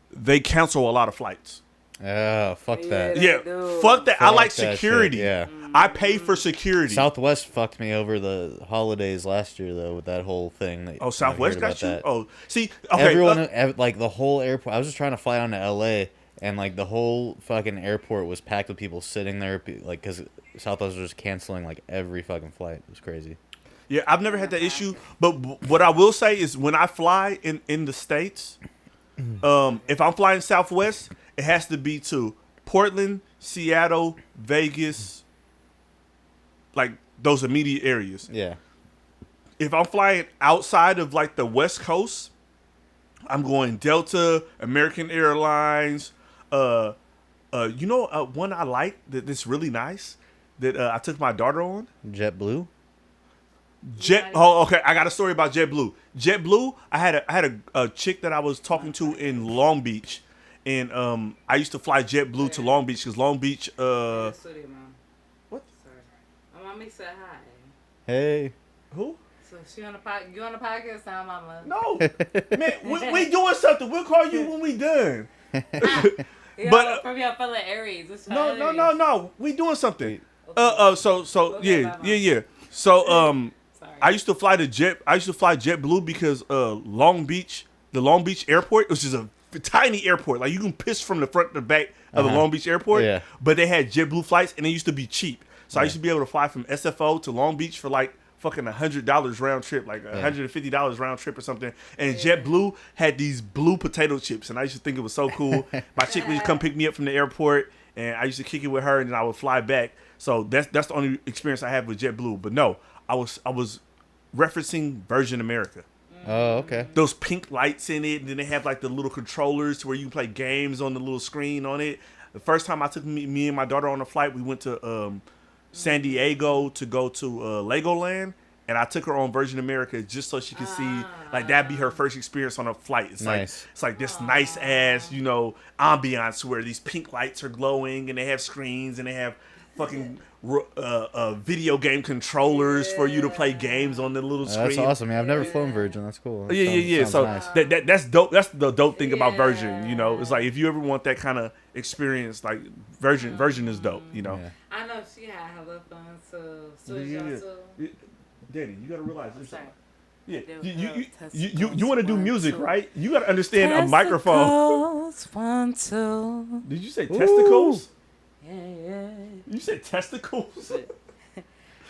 They cancel a lot of flights. Oh, fuck that. Yeah, fuck that. I like security. Yeah. I pay for security. Southwest fucked me over the holidays last year, though, with that whole thing. Southwest got you? That. Oh, see, okay. Everyone, like, the whole airport. I was just trying to fly down to L.A., and, like, the whole fucking airport was packed with people sitting there, like, because Southwest was just canceling, like, every fucking flight. It was crazy. Yeah, I've never had that issue, but what I will say is when I fly in the States, if I'm flying Southwest, it has to be to Portland, Seattle, Vegas, like those immediate areas. Yeah. If I'm flying outside of like the West Coast, I'm going Delta, American Airlines, One I like that's really nice that I took my daughter on. JetBlue. Oh, okay. I got a story about JetBlue. JetBlue. I had a chick that I was talking to in Long Beach, and I used to fly JetBlue to Long Beach because Long Beach. What? Sorry. My mommy said hi. Hey. Who? So she on the podcast. You on the podcast now, mama? No, man. We doing something. We'll call you when we done. But from your fellow Aries. No. We doing something. Okay. So Okay, yeah. So Sorry. I used to fly JetBlue because the Long Beach airport, which is a tiny airport, like you can piss from the front to the back of the Long Beach airport. Yeah. But they had JetBlue flights, and they used to be cheap. So I used to be able to fly from SFO to Long Beach for like fucking $100 round trip, like $150 round trip or something. And JetBlue had these blue potato chips, and I used to think it was so cool. My chick would come pick me up from the airport, and I used to kick it with her, and then I would fly back. So that's the only experience I had with JetBlue. But no, I was referencing Virgin America. Oh, okay. Those pink lights in it, and then they have like the little controllers to where you can play games on the little screen on it. The first time I took me and my daughter on a flight, we went to San Diego to go to Legoland, and I took her on Virgin America just so she could see, like, that'd be her first experience on a flight. It's nice. like this nice ass, ambiance where these pink lights are glowing, and they have screens, and they have fucking video game controllers for you to play games on the little screen. That's awesome. Yeah, I've never flown Virgin. That's cool. That Yeah. sounds So nice. that's dope. That's the dope thing about Virgin. It's like if you ever want that kind of experience, like Virgin is dope. Yeah. I know she had hella fun too. Yeah. Dani, you gotta realize this. Sorry. Yeah, You you want to do music, right? You gotta understand a microphone. Testicles, 1, 2. Did you say testicles? Yeah. You said testicles?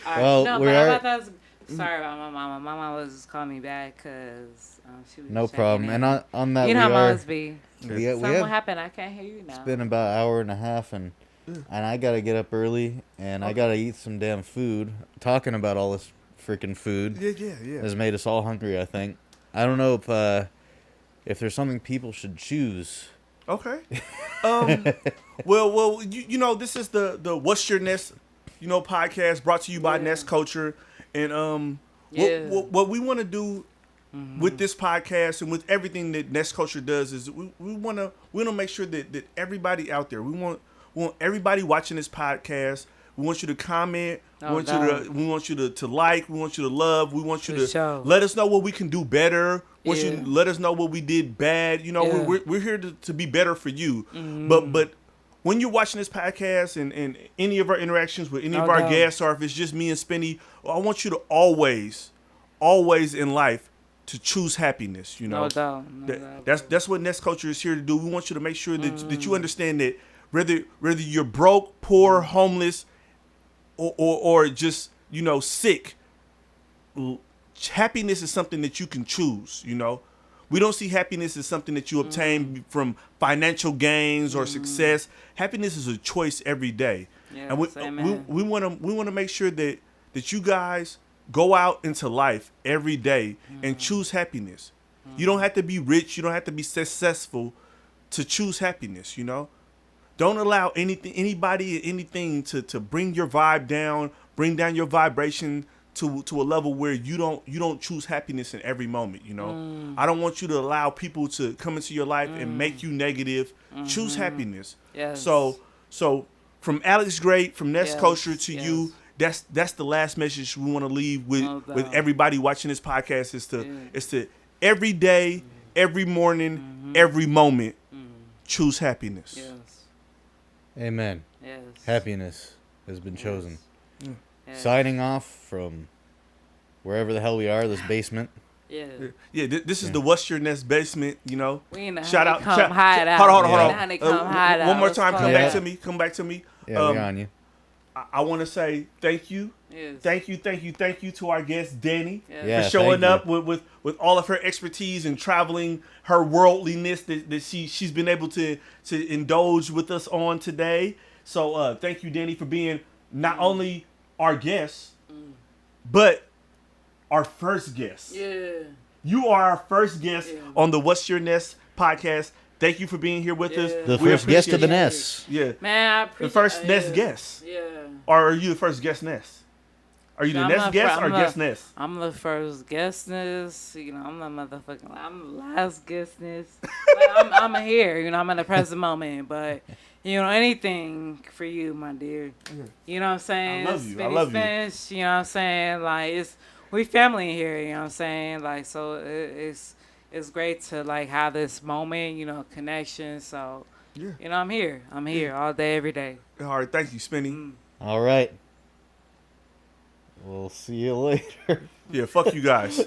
Well, no, we but are- I thought that was, sorry about my mama. My mama was just calling me back because she was No checking problem. in. And on that, You know how we are. moms be. We Something have happened. I can't hear you now. It's been about an hour and a half, and I gotta get up early, and I gotta eat some damn food. Talking about all this freaking food Yeah. has made us all hungry. I think. I don't know if there's something people should choose. Okay. Well, this is the What's Your Ness, podcast brought to you by Ness Culture, and what we want to do with this podcast and with everything that Ness Culture does is we want to make sure that everybody out there, we want everybody watching this podcast. We want you to comment. We want you to like. We want you to love. We want you to let us know what we can do better. You to let us know what we did bad. We're here to be better for you. But when you're watching this podcast and any of our interactions with any of our guests, or if it's just me and Spenny, I want you to always in life to choose happiness. No doubt. That's what Ness Culture is here to do. We want you to make sure that you understand that whether you're broke, poor, homeless, or just sick, happiness is something that you can choose. We don't see happiness as something that you obtain from financial gains or success. Happiness is a choice every day. Yes, and we want to make sure that you guys go out into life every day and choose happiness. You don't have to be rich, you don't have to be successful to choose happiness. Don't allow anybody, anything to bring your vibe down, bring down your vibration to a level where you don't choose happiness in every moment. I don't want you to allow people to come into your life and make you negative. Choose happiness. Yes. So from Alex Great, from Ness Culture to you, that's the last message we want to leave with everybody watching this podcast is to every day, every morning, every moment, choose happiness. Yes. Amen. Yes. Happiness has been chosen. Yes. Signing off from wherever the hell we are, this basement. Yeah. This is the What's Your Nest basement. We in the Shout out. hide out. Hold on. One more time. Come back to me. Yeah, we're on you. I want to say thank you. Yes. Thank you to our guest Dani Yeah, for showing thank up with all of her expertise and traveling, her worldliness that she's been able to indulge with us on today. So thank you, Dani, for being not only our guest, but our first guest. Yeah. You are our first guest on the What's Your Nest podcast. thank you for being here with us. The We first guest of the appreciate Ness. you. Yeah. Man, I appreciate The first Ness guest. Yeah. Or are you the first guest Ness? Are you the Ness guest or guest Ness? I'm the first guestness. You know, I'm the motherfucking. I'm the last guestness. Like, I'm here. You know, I'm in the present moment. But you know, anything for you, my dear. You know what I'm saying? I love you. Spinny Spinach, you know what I'm saying? Like we family in here. You know what I'm saying? Like so, it's great to like have this moment. You know, connection. So you know, I'm here. I'm here all day, every day. All right, thank you, Spinny. All right. We'll see you later. Yeah, fuck you guys.